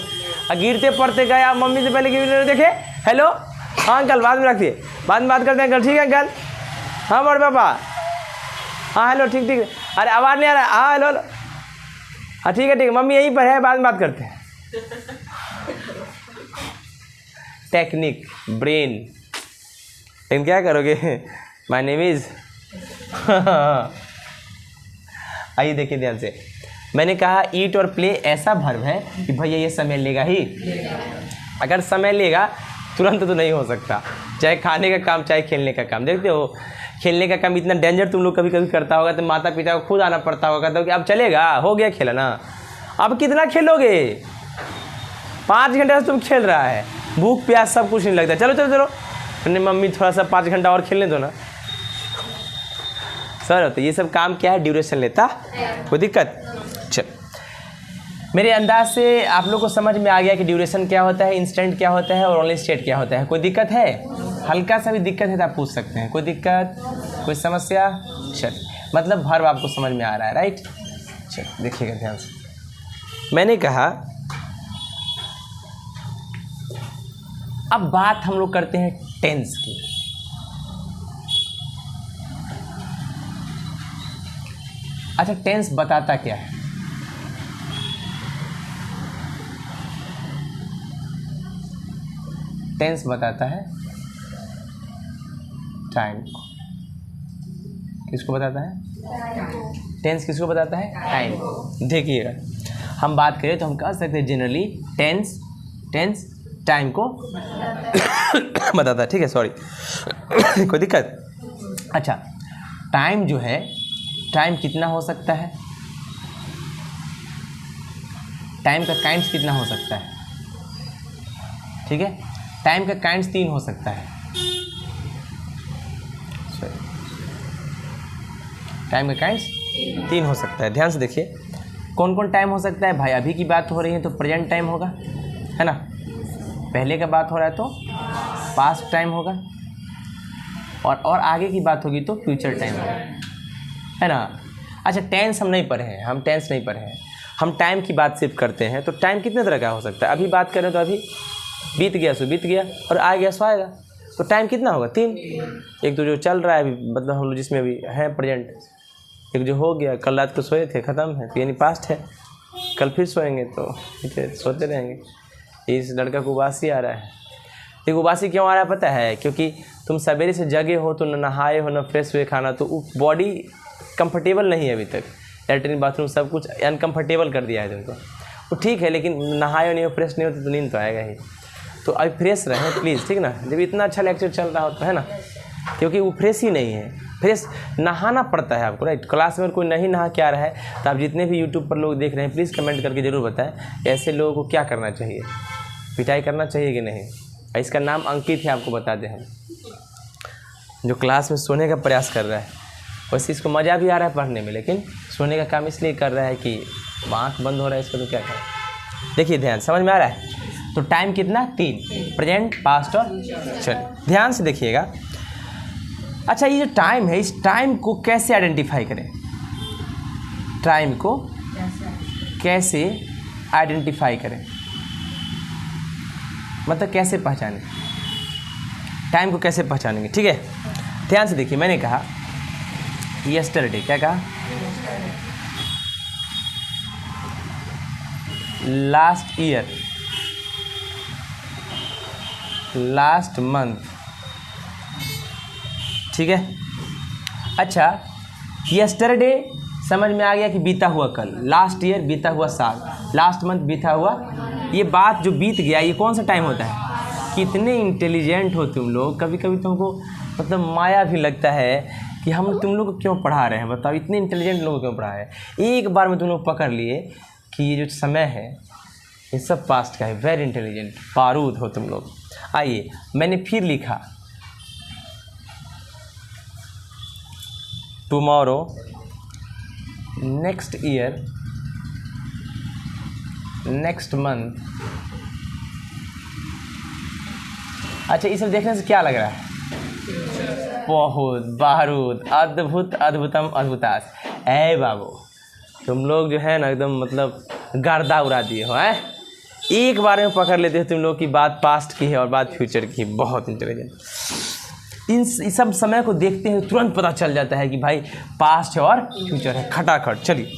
गिरते पड़ते गया, मम्मी से पहले गिरते देखे, हेलो हाँ अंकल बाद में रखिए, बाद में बात करते हैं अंकल, ठीक है अंकल, हाँ बड़े पापा, हाँ हेलो ठीक ठीक, अरे आवाज़ नहीं आ रहा, हाँ हेलो हाँ ठीक है मम्मी यहीं पर है, बाद में बात करते हैं। टेक्निक ब्रेन, लेकिन क्या करोगे? माय नेम इज़ आइए देखिए ध्यान से। मैंने कहा ईट और प्ले ऐसा वर्ब है कि भैया ये समय लेगा ही। अगर समय लेगा तुरंत तो नहीं हो सकता, चाहे खाने का काम चाहे खेलने का काम। देखते हो खेलने का काम इतना डेंजर तुम लोग कभी कभी करता होगा तो माता पिता को खुद आना पड़ता होगा, कहता हो कि अब चलेगा, हो गया खेला ना, अब कितना खेलोगे? 5 घंटे से तुम खेल रहा है, भूख प्यास सब कुछ नहीं लगता, चलो चलो चलो अपने मम्मी थोड़ा सा 5 घंटा और खेलने दो ना सर। तो ये सब काम क्या है, ड्यूरेशन लेता, कोई दिक्कत। चल, मेरे अंदाज से आप लोग को समझ में आ गया कि ड्यूरेशन क्या होता है, इंस्टेंट क्या होता है और ओनली स्टेट क्या होता है। कोई दिक्कत है? हल्का सा भी दिक्कत है तो आप पूछ सकते हैं। कोई दिक्कत, कोई समस्या? चल, मतलब वर्ब आपको समझ में आ रहा है, राइट। चल देखिएगा ध्यान से, मैंने कहा अब बात हम लोग करते हैं टेंस की। अच्छा, टेंस बताता क्या है? टेंस बताता है टाइम को। किसको बताता है? टेंस किसको बताता है? टाइम को। देखिएगा, हम बात करें तो हम कह सकते हैं जनरली टेंस टाइम को बताता है, ठीक है, सॉरी कोई दिक्कत। अच्छा, टाइम जो है, टाइम कितना हो सकता है? टाइम का काइंड्स कितना हो सकता है? ठीक है, टाइम का काइंड्स 3 हो सकता है। टाइम का काइंड्स 3 हो सकता है। ध्यान से देखिए, कौन कौन टाइम हो सकता है भाई। अभी की बात हो रही है तो प्रेजेंट टाइम होगा, है ना। पहले का बात हो रहा है तो पास्ट टाइम होगा, और आगे की बात होगी तो फ्यूचर टाइम होगा, है ना। अच्छा, टेंस हम नहीं पढ़े हैं, हम टेंस नहीं पढ़े हैं, हम टाइम की बात सिर्फ करते हैं। तो टाइम कितने तरह का हो सकता है? अभी बात करें तो अभी बीत गया सो बीत गया, और आ गया सो आएगा। तो टाइम कितना होगा? 3। एक तो जो चल रहा है अभी, मतलब हम लोग जिसमें अभी है प्रेजेंट, एक जो हो गया, कल रात को सोए थे, ख़त्म है, तो यानी पास्ट है। कल फिर सोएंगे तो सोते रहेंगे। इस लड़का को उबासी आ रहा है। देखो उबासी क्यों आ रहा है पता है? क्योंकि तुम सवेरे से जगे हो तो न नहाए हो, न फ्रेश हुए, खाना तो बॉडी कंफर्टेबल नहीं है अभी तक। लैट्रिन बाथरूम सब कुछ अनकम्फर्टेबल कर दिया है तुमको। वो ठीक है, लेकिन नहाए नहीं हो, फ्रेश नहीं होते तो नींद तो आएगा ही। तो अभी फ्रेश रहें प्लीज़, ठीक ना। जब इतना अच्छा लेक्चर चल रहा होता है ना, क्योंकि वो फ्रेश ही नहीं है। फ्रेश नहाना पड़ता है आपको, राइट। क्लास में कोई नहीं नहा के आ रहा है तो आप जितने भी यूट्यूब पर लोग देख रहे हैं प्लीज़ कमेंट करके ज़रूर बताएं, ऐसे लोगों को क्या करना चाहिए, पिटाई करना चाहिए कि नहीं। इसका नाम अंकित है, आपको बता दें हम, जो क्लास में सोने का प्रयास कर रहा है। वैसे इसको मज़ा भी आ रहा है पढ़ने में, लेकिन सोने का काम इसलिए कर रहा है कि आँख बंद हो रहा है इसको, तो क्या करें। देखिए ध्यान, समझ में आ रहा है। तो टाइम कितना? 3, प्रेजेंट, पास्ट और फ्यूचर। ध्यान से देखिएगा। अच्छा, ये जो टाइम है, इस टाइम को कैसे आइडेंटिफाई करें? टाइम को कैसे आइडेंटिफाई करें, मतलब कैसे पहचानें? टाइम को कैसे पहचानेंगे? ठीक है, ध्यान से देखिए। मैंने कहा यस्टरडे, क्या कहा? लास्ट ईयर, लास्ट मंथ, ठीक है। अच्छा, यस्टरडे समझ में आ गया कि बीता हुआ कल, लास्ट ईयर बीता हुआ साल, लास्ट मंथ बीता हुआ, ये बात जो बीत गया ये कौन सा टाइम होता है? कितने इंटेलिजेंट हो तुम लोग। कभी कभी तुमको मतलब माया भी लगता है कि हम तुम लोग को क्यों पढ़ा रहे हैं। बताओ, इतने इंटेलिजेंट लोगों को क्यों पढ़ा है। एक बार में तुम लोग पकड़ लिए कि ये जो समय है ये सब पास्ट का है। वेरी इंटेलिजेंट, बारूद हो तुम लोग। आइए, मैंने फिर लिखा tomorrow, next year, next month. अच्छा, ये सब देखने से क्या लग रहा है? बहुत बारूद, अद्भुत, अद्भुतम, अद्भुतास। ऐ बाबू, तुम लोग जो है ना एकदम मतलब गर्दा उड़ा दिए हो। हैं, एक बार में पकड़ लेते हो तुम लोग की बात पास्ट की है और बात फ्यूचर की। बहुत इंटेलिजेंट। इन सब समय को देखते हैं तुरंत पता चल जाता है कि भाई पास्ट है और फ्यूचर है, खटाखट। चलिए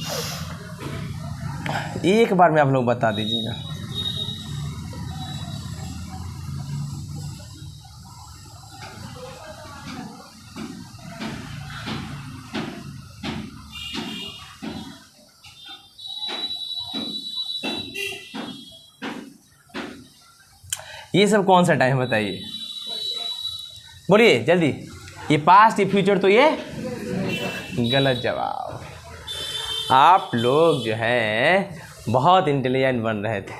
एक बार में आप लोग बता दीजिएगा। ये सब कौन सा टाइम बताइए, बोलिए जल्दी। ये पास्ट, ये फ्यूचर, तो ये गलत जवाब। आप लोग जो हैं बहुत इंटेलिजेंट बन रहे थे।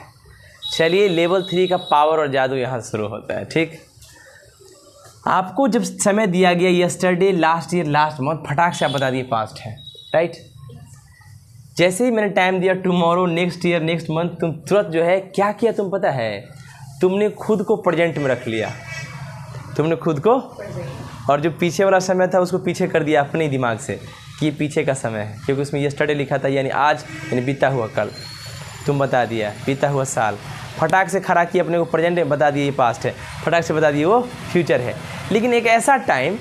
चलिए, लेवल 3 का पावर और जादू यहाँ शुरू होता है। ठीक, आपको जब समय दिया गया yesterday, last year, last month, फटाक से आप बता दिए पास्ट है, राइट। जैसे ही मैंने टाइम दिया tomorrow, next year, next month, तुम तुरंत जो है क्या किया तुम पता है, तुमने खुद को प्रेजेंट में रख लिया, तुमने खुद को, और जो पीछे वाला समय था उसको पीछे कर दिया अपने दिमाग से कि ये पीछे का समय है, क्योंकि उसमें यस्टरडे लिखा था, यानी आज, यानी बीता हुआ कल, तुम बता दिया बीता हुआ साल, फटाक से खड़ा किया अपने को प्रेजेंट में, बता दिए ये पास्ट है, फटाक से बता दिए वो फ्यूचर है। लेकिन एक ऐसा टाइम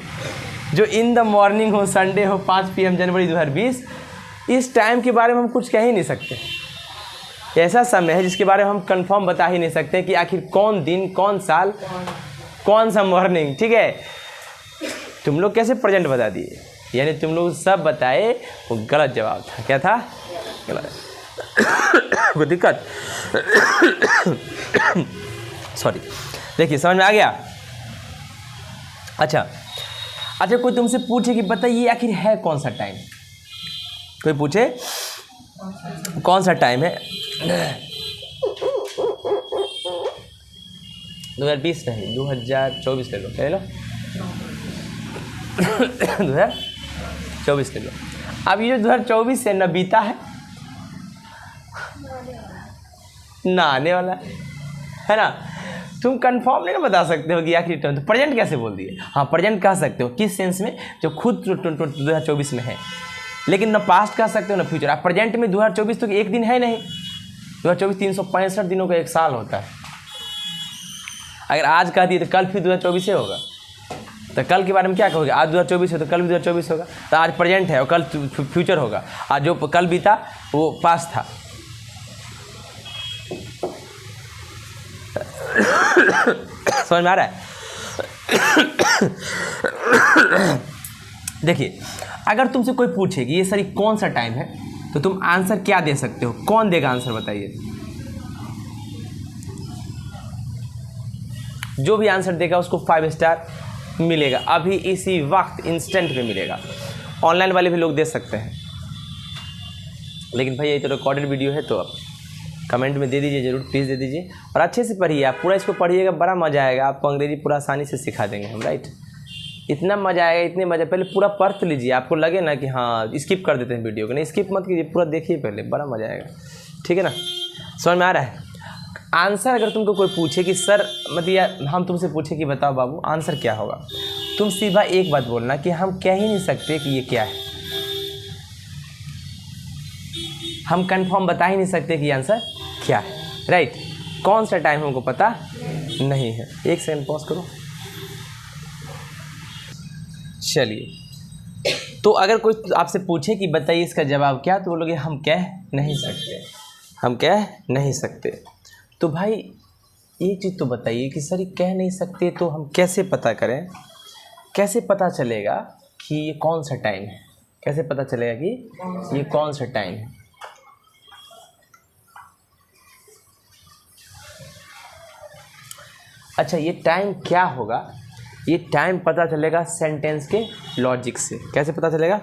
जो इन द मॉर्निंग हो, संडे हो, 5 PM जनवरी 2020, इस टाइम के बारे में हम कुछ कह ही नहीं सकते। ऐसा समय है जिसके बारे में हम कंफर्म बता ही नहीं सकते कि आखिर कौन दिन, कौन साल, कौन सा मॉर्निंग, ठीक है। तुम लोग कैसे प्रेजेंट बता दिए, यानी तुम लोग सब बताए, वो गलत जवाब था। क्या था? गलत। कोई दिक्कत? सॉरी, देखिए समझ में आ गया। अच्छा, कोई तुमसे पूछे कि बताइए आखिर है कौन सा टाइम, कोई पूछे कौन सा टाइम है, 2020 नहीं, 2024 ले लो, ले लो 2024 ले लो। अब ये जो 2024 से न बीता है ना आने वाला है ना, तुम कंफर्म नहीं ना बता सकते हो कि आखिर टाइम, तो प्रेजेंट कैसे बोल दिए? हाँ, प्रेजेंट कह सकते हो, किस सेंस में, जो खुद 2024 में है, लेकिन ना पास्ट कह सकते हो ना फ्यूचर। आप प्रेजेंट में 2024 तो एक दिन है नहीं, 2024 365 दिनों का एक साल होता है। अगर आज कह दिए तो कल फिर 2024 ही होगा, तो कल के बारे में क्या कहोगे? आज 2024 है तो कल भी 2024 होगा, तो आज प्रेजेंट है और कल फ्यूचर होगा। आज जो कल बीता वो पास्ट था। समझ में आ रहा है? देखिए, अगर तुमसे कोई पूछे कि ये सर कौन सा टाइम है, तो तुम आंसर क्या दे सकते हो? कौन देगा आंसर, बताइए। जो भी आंसर देगा उसको 5 स्टार मिलेगा, अभी इसी वक्त इंस्टेंट में मिलेगा। ऑनलाइन वाले भी लोग दे सकते हैं, लेकिन भाई ये तो रिकॉर्डेड वीडियो है, तो आप कमेंट में दे दीजिए, जरूर प्लीज़ दे दीजिए। और अच्छे से पढ़िए, आप पूरा इसको पढ़िएगा, बड़ा मज़ा आएगा। आपको अंग्रेजी पूरा आसानी से सिखा देंगे हम, राइट। इतना मज़ा आएगा, इतने मज़ा, पहले पूरा पढ़ तो लीजिए। आपको लगे ना कि हाँ स्किप कर देते हैं वीडियो को, नहीं स्किप मत कीजिए, पूरा देखिए पहले, बड़ा मज़ा आएगा, ठीक है ना। समझ में आ रहा है? आंसर अगर तुमको कोई पूछे कि सर मतलब हम तुमसे पूछे कि बताओ बाबू आंसर क्या होगा, तुम सीधा एक बात बोलना कि हम कह ही नहीं सकते कि ये क्या है, हम कंफर्म बता ही नहीं सकते कि आंसर क्या है, राइट। कौन सा टाइम हमको पता नहीं है। एक सेकंड पॉज करो। चलिए, तो अगर कोई आपसे पूछे कि बताइए इसका जवाब क्या, तो बोलोगे हम कह नहीं सकते, हम कह नहीं सकते। तो भाई एक चीज़ तो बताइए कि सर ये कह नहीं सकते, तो हम कैसे पता करें, कैसे पता चलेगा कि ये कौन सा टाइम है, कैसे पता चलेगा कि ये कौन सा टाइम है? अच्छा, ये टाइम क्या होगा? ये टाइम पता चलेगा सेंटेंस के लॉजिक से। कैसे पता चलेगा?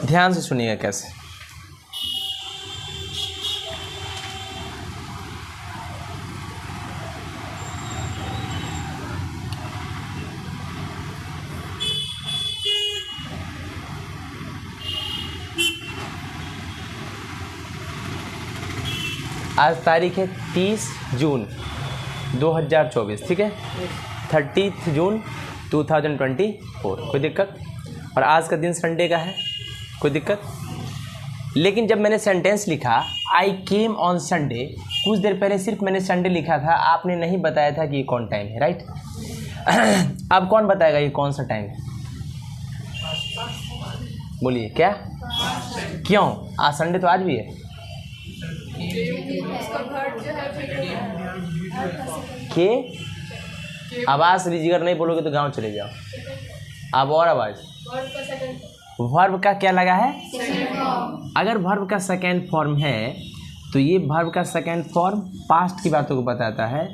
ध्यान से सुनिएगा कैसे। आज तारीख है 30 जून 2024, ठीक है, 30 जून 2024, कोई दिक्कत? और आज का दिन संडे का है, कोई दिक्कत? लेकिन जब मैंने सेंटेंस लिखा आई केम ऑन संडे, कुछ देर पहले सिर्फ मैंने संडे लिखा था, आपने नहीं बताया था कि ये कौन टाइम है, राइट। अब कौन बताएगा ये कौन सा टाइम है? बोलिए क्या? क्यों? आज संडे तो आज भी है। के आवाज़ रिजिगर नहीं बोलोगे तो गांव चले जाओ। अब और आवाज़, वर्ब का क्या लगा है? अगर वर्ब का सेकेंड फॉर्म है तो ये वर्ब का सेकेंड फॉर्म पास्ट की बातों को बताता है।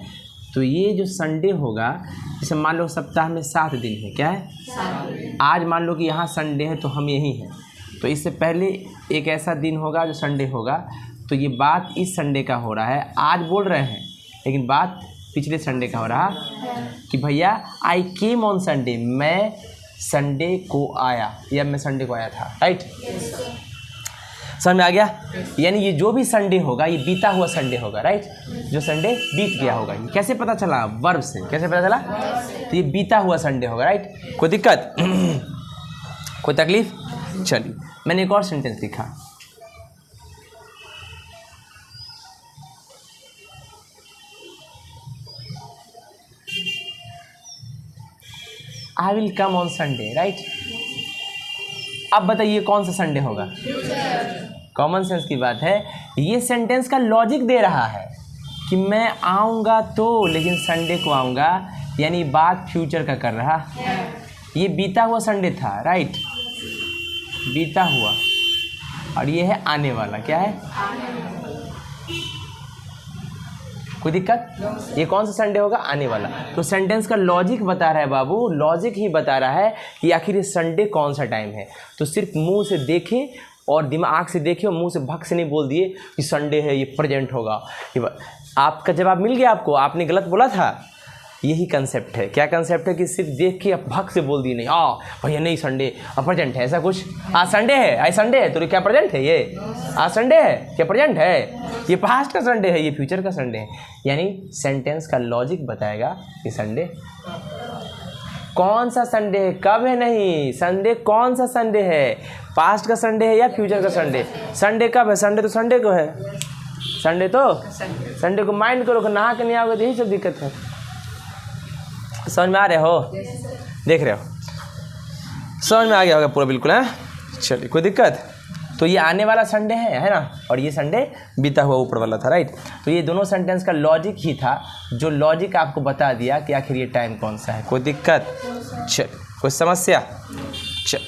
तो ये जो संडे होगा, जैसे मान लो सप्ताह में 7 दिन है, क्या है? आज मान लो कि यहाँ संडे है तो हम यहीं हैं, तो इससे पहले एक ऐसा दिन होगा जो संडे होगा, तो ये बात इस संडे का हो रहा है। आज बोल रहे हैं लेकिन बात पिछले संडे का हो रहा कि भैया आई केम ऑन संडे, मैं संडे को आया या मैं संडे को आया था, राइट। समझ में आ गया? यानी ये जो भी संडे होगा ये बीता हुआ संडे होगा, राइट। जो संडे बीत गया होगा, ये कैसे पता चला? वर्ब से। कैसे पता चला? तो ये बीता हुआ संडे होगा, राइट। कोई दिक्कत? कोई तकलीफ? चलिए मैंने एक और सेंटेंस लिखा, I will come on Sunday, right. अब बताइए कौन सा संडे होगा? कॉमन सेंस की बात है। ये सेंटेंस का लॉजिक दे रहा है कि मैं आऊँगा तो, लेकिन संडे को आऊँगा, यानी बात फ्यूचर का कर रहा। ये बीता हुआ संडे था, राइट, बीता हुआ, और ये है आने वाला। क्या है? कोई दिक्कत? ये कौन सा संडे होगा? आने वाला। तो सेंटेंस का लॉजिक बता रहा है बाबू, लॉजिक ही बता रहा है कि आखिर ये संडे कौन सा टाइम है। तो सिर्फ मुंह से देखे और दिमाग से देखे और मुंह से भक से नहीं बोल दिए कि संडे है, ये प्रेजेंट होगा। ये आपका जवाब मिल गया आपको, आपने गलत बोला था। यही कंसेप्ट है। क्या कंसेप्ट है? कि सिर्फ देख के आप भक से बोल दिए नहीं, भैया नहीं संडे प्रेजेंट है, ऐसा कुछ। आज संडे है, आज संडे है, तो क्या प्रेजेंट है? ये आज संडे है, क्या प्रेजेंट है? ये पास्ट का संडे है, ये फ्यूचर का संडे है। यानी सेंटेंस का लॉजिक बताएगा कि संडे कौन सा संडे है, कब है, नहीं, संडे कौन सा संडे है, पास्ट का संडे है या फ्यूचर का संडे। संडे कब है? संडे तो संडे को है, संडे तो संडे को माइंड करो, नहा के नहीं आओगे तो यही सब दिक्कत है। समझ में आ रहे हो? देख रहे हो? समझ में आ गया होगा पूरा, बिल्कुल है। चलिए कोई दिक्कत? तो ये आने वाला संडे है ना, और ये संडे बीता हुआ ऊपर वाला था, राइट। तो ये दोनों सेंटेंस का लॉजिक ही था, जो लॉजिक आपको बता दिया कि आखिर ये टाइम कौन सा है। कोई दिक्कत? चल, कोई समस्या? चल,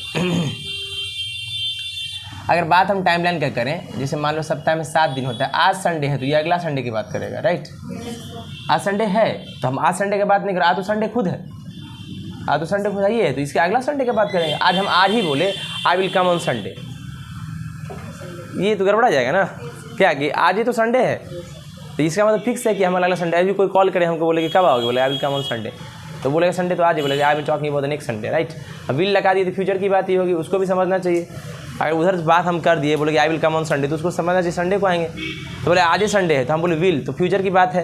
अगर बात हम टाइमलाइन का करें, जैसे मान लो सप्ताह में 7 दिन होता है, आज संडे है तो ये अगला संडे की बात करेगा, राइट। आज संडे है तो हम आज संडे की बात नहीं करें, आज तो संडे खुद है, आज तो संडे खुद है, तो इसके अगला संडे की बात करेंगे। आज हम आज ही बोले I will come on Sunday, ये तो गड़बड़ा जाएगा ना। क्या कि आज ही तो संडे है, तो इसका मतलब फिक्स है कि हम अगला संडे। अभी कोई कॉल करे हमको, बोले कि कब आओगे, बोले I will come on Sunday, तो बोलेगा संडे तो आज ही, बोलेगा I will talking about the next Sunday, right. अब विल लगा दिए तो फ्यूचर की बात ही होगी, उसको भी समझना चाहिए। अगर उधर बात हम कर दिए, बोले कि I will come on Sunday, तो उसको समझना चाहिए संडे को आएंगे। तो बोले आज ही संडे है, तो हम बोले विल, तो फ्यूचर की बात है,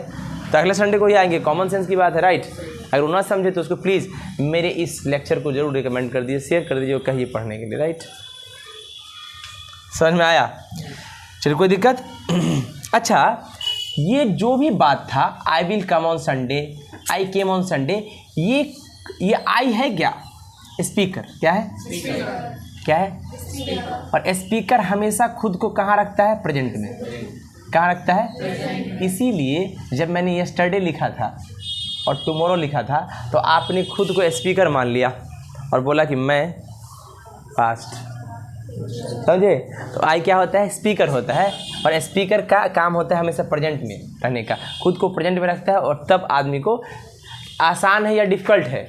तो अगले संडे को ही आएंगे, कॉमन सेंस की बात है, राइट। अगर वो ना समझे तो उसको प्लीज़ मेरे इस लेक्चर को जरूर रिकमेंड कर दीजिए, शेयर कर दीजिए, कहिए पढ़ने के लिए, राइट। समझ में आया? चलिए कोई दिक्कत? अच्छा, ये जो भी बात था I will come on Sunday, I came on Sunday, ये आई है क्या? स्पीकर। क्या है? क्या है? और स्पीकर हमेशा खुद को कहाँ रखता है? प्रेजेंट में। कहाँ रखता है? इसीलिए जब मैंने यस्टरडे लिखा था और टुमारो लिखा था, तो आपने खुद को स्पीकर मान लिया और बोला कि मैं पास्ट, समझे? तो आई क्या होता है? स्पीकर होता है, और स्पीकर का काम होता है हमेशा प्रेजेंट में रहने का, खुद को प्रेजेंट में रखता है। और तब आदमी को आसान है या डिफ़िकल्ट है?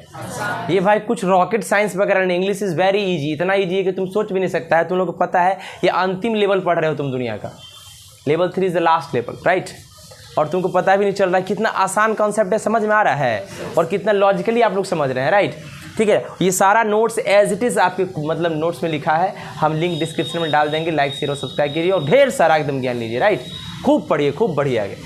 ये भाई कुछ रॉकेट साइंस वगैरह नहीं, इंग्लिश इज़ वेरी इजी, इतना इजी है कि तुम सोच भी नहीं सकता है। तुम लोग को पता है ये अंतिम लेवल पढ़ रहे हो तुम दुनिया का, level 3 is the last level, right. और तुमको पता भी नहीं चल रहा है कितना आसान कॉन्सेप्ट है, समझ में आ रहा है, और कितना लॉजिकली आप लोग समझ रहे हैं, राइट। ठीक है, ये सारा नोट्स एज इट इज़ आपके मतलब नोट्स में लिखा है, हम लिंक डिस्क्रिप्शन में डाल देंगे, लाइक शेयर और सब्सक्राइब कीजिए और ढेर सारा एकदम ज्ञान लीजिए, राइट। खूब पढ़िए, खूब बढ़िया आगे।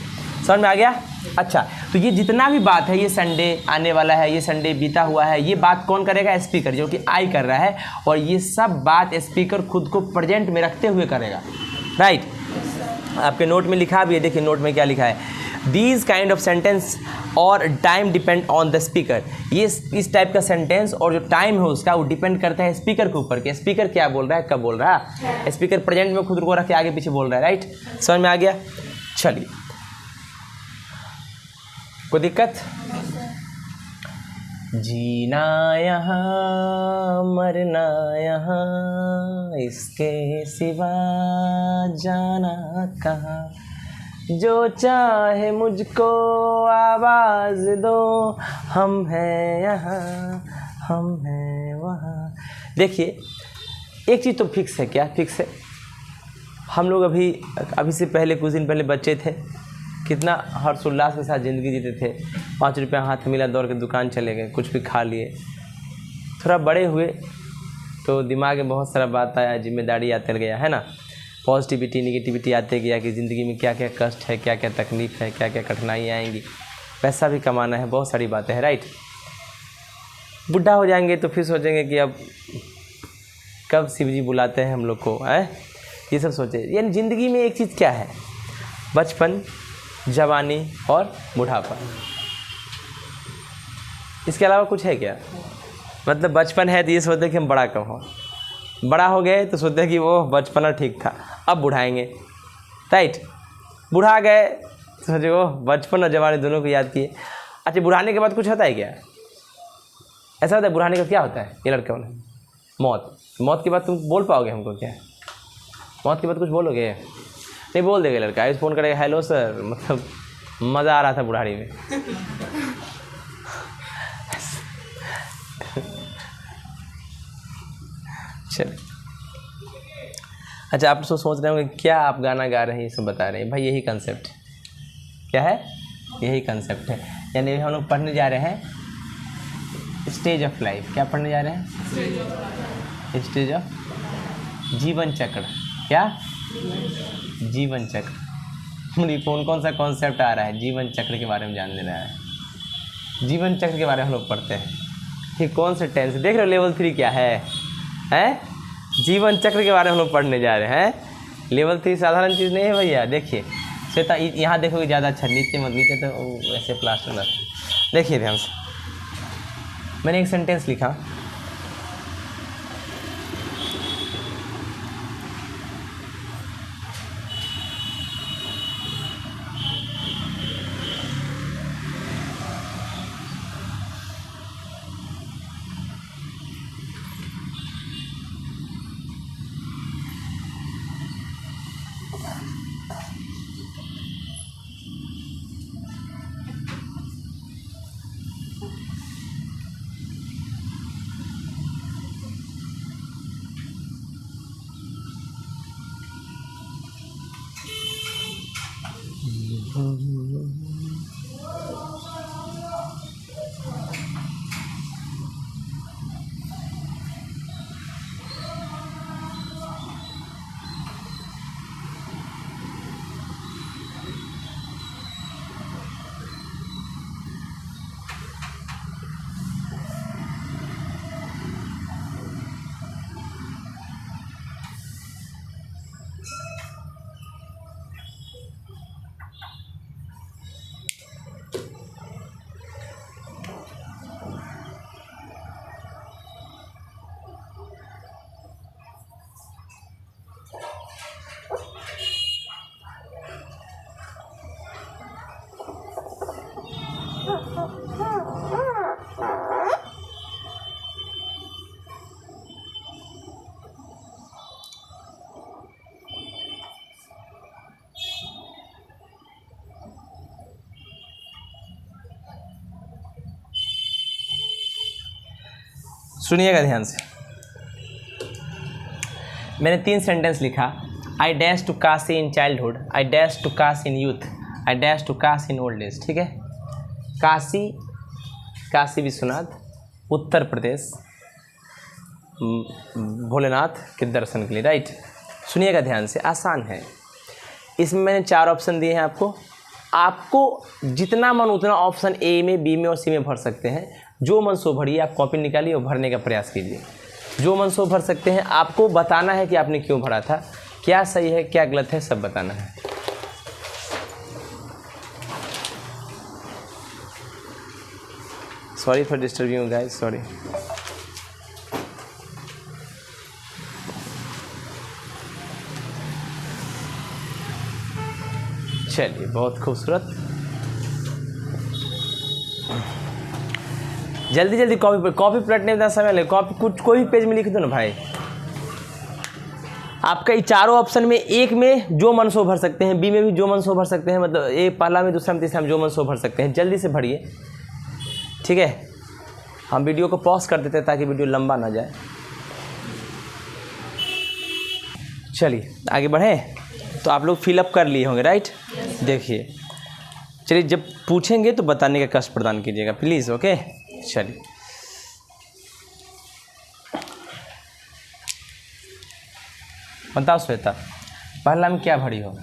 समझ में आ गया? अच्छा, तो ये जितना भी बात है, ये संडे आने वाला है, ये संडे बीता हुआ है, ये बात कौन करेगा? स्पीकर, जो कि आई कर रहा है, और ये सब बात स्पीकर खुद को प्रेजेंट में रखते हुए करेगा, राइट। आपके नोट में लिखा भी है, देखिए नोट में क्या लिखा है, दीज काइंड ऑफ सेंटेंस और time depend on the speaker. ये इस टाइप का सेंटेंस और जो टाइम है उसका, वो डिपेंड करता है स्पीकर के ऊपर कि स्पीकर क्या बोल रहा है, कब बोल रहा है। स्पीकर प्रेजेंट में खुद को रख के आगे पीछे बोल रहा है, राइट। समझ में आ गया? चलिए, कोई दिक्कत? जीना यहाँ मरना यहाँ, इसके सिवा जाना कहाँ, जो चाहे मुझको आवाज़ दो, हम हैं यहाँ हम हैं वहाँ। देखिए, एक चीज़ तो फिक्स है। क्या फिक्स है? हम लोग अभी से पहले कुछ दिन पहले बच्चे थे, कितना हर्षोल्लास के साथ ज़िंदगी जीते थे। 5 रुपया हाथ मिला, दौड़ के दुकान चले गए, कुछ भी खा लिए। थोड़ा बड़े हुए तो दिमाग में बहुत सारा बात आया, जिम्मेदारी आते गया, है ना। पॉजिटिविटी निगेटिविटी आते गया कि ज़िंदगी में क्या क्या कष्ट है, क्या क्या तकलीफ़ है, क्या क्या कठिनाइयाँ आएंगी, पैसा भी कमाना है, बहुत सारी बातें हैं, राइट। बुढ़ा हो जाएंगे तो फिर सोचेंगे कि अब कब शिव जी बुलाते हैं हम लोग को, है, ये सब सोचे। यानी ज़िंदगी में एक चीज़ क्या है, बचपन, जवानी और बुढ़ापा, इसके अलावा कुछ है क्या। मतलब बचपन है तो ये सोचते हैं कि हम बड़ा कब हो, बड़ा हो गए तो सोचते हैं कि वो बचपना ठीक था, अब बुढ़ाएंगे, राइट। बुढ़ा गए तो सोचे वो बचपन और जवानी दोनों को याद किए। अच्छा, बुढ़ाने के बाद कुछ होता है क्या, ऐसा होता है बुढ़ाने का क्या होता है ये लड़के वाले, मौत। मौत के बाद तुम बोल पाओगे हमको क्या, मौत के बाद कुछ बोलोगे, नहीं बोल देगा लड़का, इस फ़ोन करेगा, हेलो सर, मतलब मज़ा आ रहा था बुढ़ारी में। चलिए, अच्छा आप सोच रहे होंगे क्या आप गाना गा रहे हैं, ये सब बता रहे हैं। भाई यही कंसेप्ट क्या है, यही कंसेप्ट है। यानी हम लोग पढ़ने जा रहे हैं स्टेज ऑफ लाइफ। क्या पढ़ने जा रहे हैं, स्टेज ऑफ जीवन चक्र। क्या, जीवन चक्र। मुझे कौन सा कॉन्सेप्ट आ रहा है, जीवन चक्र के बारे में जान ले रहा है। जीवन चक्र के बारे में हम लोग पढ़ते हैं कि कौन से टेंस, देख रहे हो लेवल 3 क्या है, जीवन चक्र के बारे में हम लोग पढ़ने जा रहे हैं। लेवल 3 साधारण चीज़ नहीं है भैया। देखिए श्वेता, यहाँ देखोगे ज़्यादा अच्छा, नीचे मत, नीचे तो ऐसे प्लास्टर लग। देखिए ध्यान से, मैंने एक सेंटेंस लिखा, सुनिएगा ध्यान से। मैंने 3 सेंटेंस लिखा। I dash to Kashi in childhood, I dash to Kashi in youth, I dash to Kashi in old age. ठीक है, काशी, काशी विश्वनाथ, उत्तर प्रदेश, भोलेनाथ के दर्शन के लिए, राइट। सुनिएगा ध्यान से, आसान है। इसमें मैंने 4 ऑप्शन दिए हैं आपको। आपको जितना मन उतना ऑप्शन ए में, बी में और सी में भर सकते हैं। जो मन सो भरिए, आप कॉपी निकालिए और भरने का प्रयास कीजिए। जो मन सो भर सकते हैं। आपको बताना है कि आपने क्यों भरा था, क्या सही है क्या गलत है, सब बताना है। Sorry for disturbing you guys, sorry. चलिए, बहुत खूबसूरत। जल्दी जल्दी कॉपी पलटने में समय ले। कॉपी कुछ कोई भी पेज में लिख दो ना भाई। आपका ये 4 ऑप्शन में, एक में जो मन सो भर सकते हैं, बी में भी जो मन सो भर सकते हैं, मतलब एक पहला में, दूसरा में, तीसरा में जो मन सो भर सकते हैं। जल्दी से भरिए, ठीक है। हम वीडियो को पॉज कर देते हैं ताकि वीडियो लंबा ना जाए। चलिए आगे बढ़े। तो आप लोग फिलअप कर लिए होंगे, राइट। देखिए चलिए जब पूछेंगे तो बताने का कष्ट प्रदान कीजिएगा प्लीज़, ओके। चलिए बताओ श्वेता, पहला में क्या भरी हो?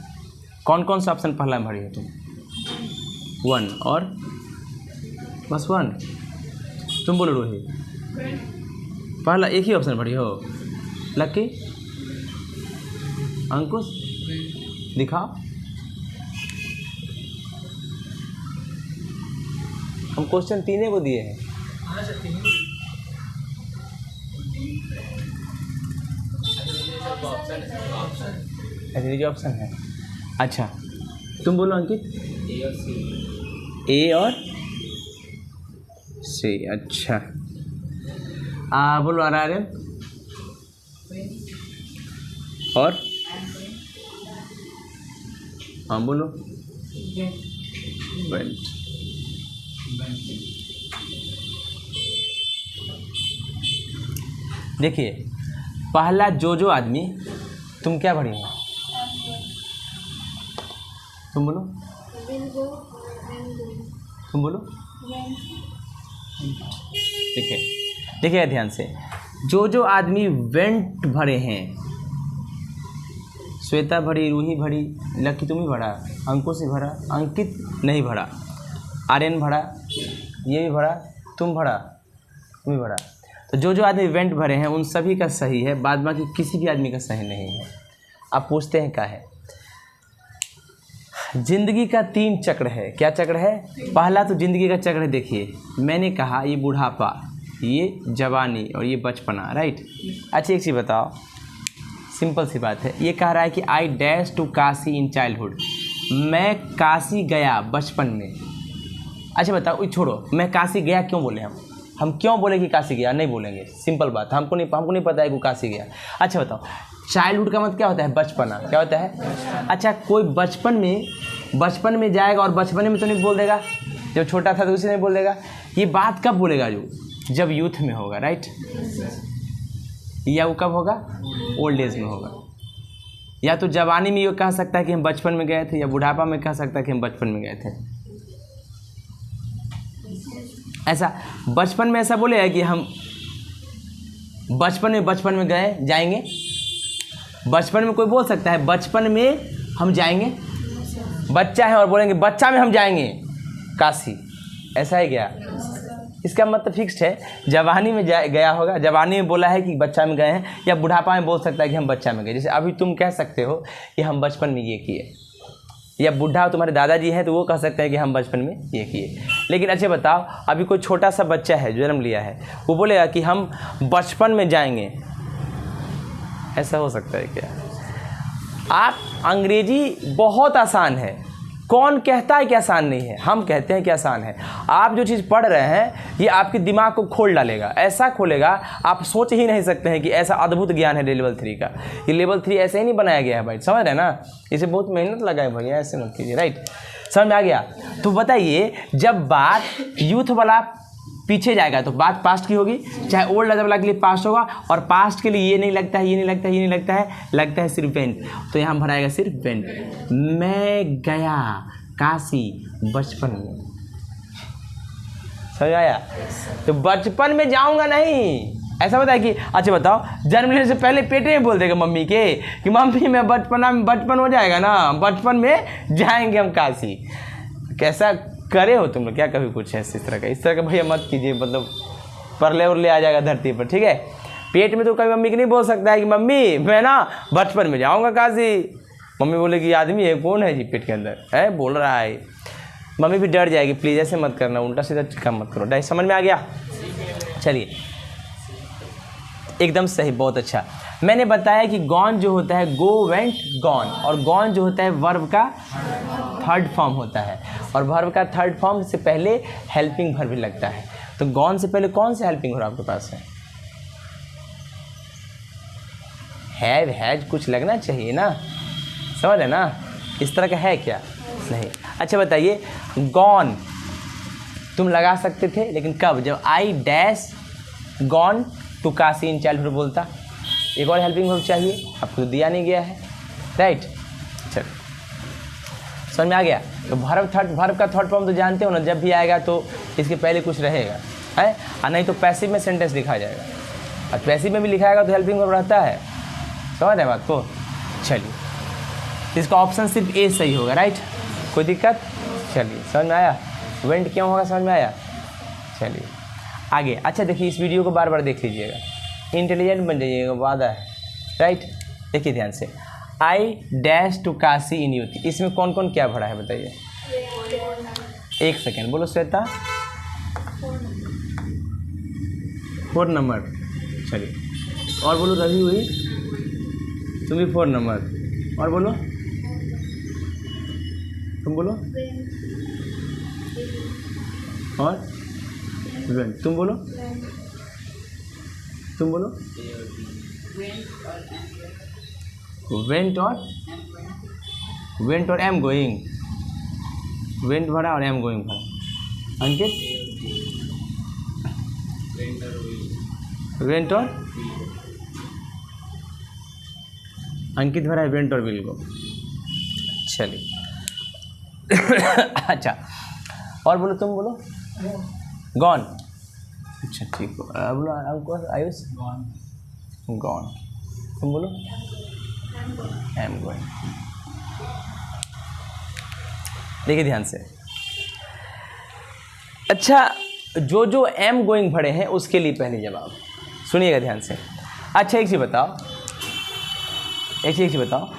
कौन कौन सा ऑप्शन पहला में भरी हो तुम? 1 और बस 1। तुम बोलो रोहित, पहला एक ही ऑप्शन भरी हो। लकी, अंकुश दिखाओ। हम क्वेश्चन 3 को दिए हैं। अच्छा ये जो ऑप्शन है, अच्छा तुम बोलो अंकित। ए और सी, अच्छा। बोलो आर्यन और हाँ बोलो वेंट। देखिए पहला जो आदमी, तुम क्या भरी हो? तुम बोलो, तुम बोलो। देखिए ध्यान से, जो आदमी वेंट भरे हैं, श्वेता भरी, रूही भरी, लकी तुम ही भरा, अंकुश ही भरा, अंकित नहीं भरा, आर्यन भरा, ये भी भरा, तुम भरा, तुम भी भरा। तो जो आदमी वेंट भरे हैं उन सभी का सही है, बाद बाकी किसी भी आदमी का सही नहीं है। आप पूछते हैं क्या है? जिंदगी का 3 चक्र है। क्या चक्र है? पहला तो जिंदगी का चक्र है, देखिए मैंने कहा ये बुढ़ापा, ये जवानी और ये बचपना, राइट। अच्छा एक चीज़ बताओ, सिंपल सी बात है, ये कह रहा है कि I dash to Kashi in childhood, मैं काशी गया बचपन में। अच्छा बताओ, छोड़ो मैं काशी गया क्यों बोले, हम क्यों बोले कि काशी गया? नहीं बोलेंगे, सिंपल बात, हमको नहीं पता है कि वो काशी गया। अच्छा बताओ, चाइल्डहुड का मतलब क्या होता है? बचपना। क्या होता है? अच्छा कोई बचपन में जाएगा और बचपन में तो नहीं बोल देगा, जब छोटा था तो उसे नहीं बोल देगा। ये बात कब बोलेगा? जब यूथ में होगा, राइट। या वो कब होगा? ओल्ड एज में होगा। या तो जवानी में ये कह सकता है कि हम बचपन में गए थे, या बुढ़ापा में कह सकता है कि हम बचपन में गए थे। ऐसा बचपन में ऐसा बोले है कि हम बचपन में गए जाएंगे। बचपन में कोई बोल सकता है बचपन में हम जाएंगे? बच्चा है और बोलेंगे बच्चा में हम जाएंगे काशी, ऐसा है क्या? इसका मतलब फिक्स्ड है, जवानी में गया होगा, जवानी में बोला है कि बच्चा में गए हैं, या बुढ़ापा में बोल सकता है कि हम बच्चा में गए। जैसे अभी तुम कह सकते हो कि हम बचपन में ये किए, या बुढ़ा तुम्हारे दादाजी हैं तो वो कह सकते हैं कि हम बचपन में ये किए। लेकिन अच्छा बताओ, अभी कोई छोटा सा बच्चा है जो जन्म लिया है, वो बोलेगा कि हम बचपन में जाएंगे, ऐसा हो सकता है क्या? आप अंग्रेजी बहुत आसान है, कौन कहता है कि आसान नहीं है? हम कहते हैं कि आसान है। आप जो चीज़ पढ़ रहे हैं ये आपके दिमाग को खोल डालेगा, ऐसा खोलेगा आप सोच ही नहीं सकते हैं कि ऐसा अद्भुत ज्ञान है लेवल 3 का। ये लेवल 3 ऐसे ही नहीं बनाया गया है भाई, समझ रहे हैं ना? इसे बहुत मेहनत लगा है भैया, ऐसे मत कीजिए, राइट। समझ में आ गया? तो बताइए, जब बात यूथ वाला पीछे जाएगा तो बात पास्ट की होगी, चाहे ओल्ड एज वाला के लिए पास्ट होगा, और पास्ट के लिए ये नहीं लगता है, ये नहीं लगता है, ये नहीं लगता है, लगता है सिर्फ वेंट। तो यहाँ भराएगा सिर्फ वेंट। मैं गया काशी बचपन में, समझ आया? तो बचपन में जाऊंगा नहीं, ऐसा बताया कि अच्छा बताओ, जन्म लेने से पहले पेटे में बोल देगा मम्मी के कि मम्मी मैं बचपन हो जाएगा ना, बचपन में जाएंगे हम काशी। कैसा करे हो तुम लोग क्या कभी कुछ है इस तरह का भैया मत कीजिए, मतलब परले उरले आ जाएगा धरती पर, ठीक है। पेट में तो कभी मम्मी की नहीं बोल सकता है कि मम्मी मैं ना बचपन में जाऊंगा काशी। मम्मी बोलेगी आदमी है कौन है जी पेट के अंदर है बोल रहा है, मम्मी भी डर जाएगी। प्लीज़ ऐसे मत करना, उल्टा सीधा काम मत करो। डाइ समझ में आ गया? चलिए एकदम सही, बहुत अच्छा। मैंने बताया कि गॉन जो होता है गो वेंट गॉन, और गॉन जो होता है वर्ब का 3rd फॉर्म होता है, और वर्ब का 3rd फॉर्म से पहले हेल्पिंग वर्ब भी लगता है। तो गॉन से पहले कौन सा हेल्पिंग वर्ब आपके पास है? हैव हैज कुछ लगना चाहिए ना, समझ है ना? इस तरह का है क्या? नहीं। अच्छा बताइए, गॉन तुम लगा सकते थे, लेकिन कब? जब I dash gone to Kashi in childhood बोलता। एक और हेल्पिंग वर्ब चाहिए, आपको तो दिया नहीं गया है, राइट। चलो समझ में आ गया। तो वर्ब का थर्ड फॉर्म तो जानते हो ना, जब भी आएगा तो इसके पहले कुछ रहेगा है, और नहीं तो पैसिव में सेंटेंस लिखा जाएगा, और पैसिव में भी लिखाएगा तो हेल्पिंग वर्ब रहता है। समझ है बात को। चलिए इसका ऑप्शन सिर्फ ए सही होगा, राइट, कोई दिक्कत। चलिए समझ में आया, वेंट क्यों होगा समझ में आया। चलिए आगे। अच्छा देखिए इस वीडियो को बार बार देख लीजिएगा, इंटेलिजेंट बन जाइएगा, वादा है, राइट। देखिए ध्यान से, I dash to Kashi in youth, इसमें कौन कौन क्या भरा है बताइए। एक सेकेंड बोलो श्वेता। 4 नंबर। चलिए और बोलो रवि हुई, तुम भी 4 नंबर। और बोलो, तुम बोलो, और तुम बोलो, तुम बोलो। वेंट और एम गोइंग, वेंट भरा और एम गोइंग भरा। अंकित वेंट और अंकित भरा है वेंट और विल को। चलिए अच्छा और बोलो, तुम बोलो गॉन। अच्छा ठीक हो, बोलो हमको आयुष गॉन। तुम बोलो एम गोइंग। देखिए ध्यान से। अच्छा जो एम गोइंग भरे हैं उसके लिए पहले जवाब सुनिएगा ध्यान से। अच्छा एक चीज़ बताओ,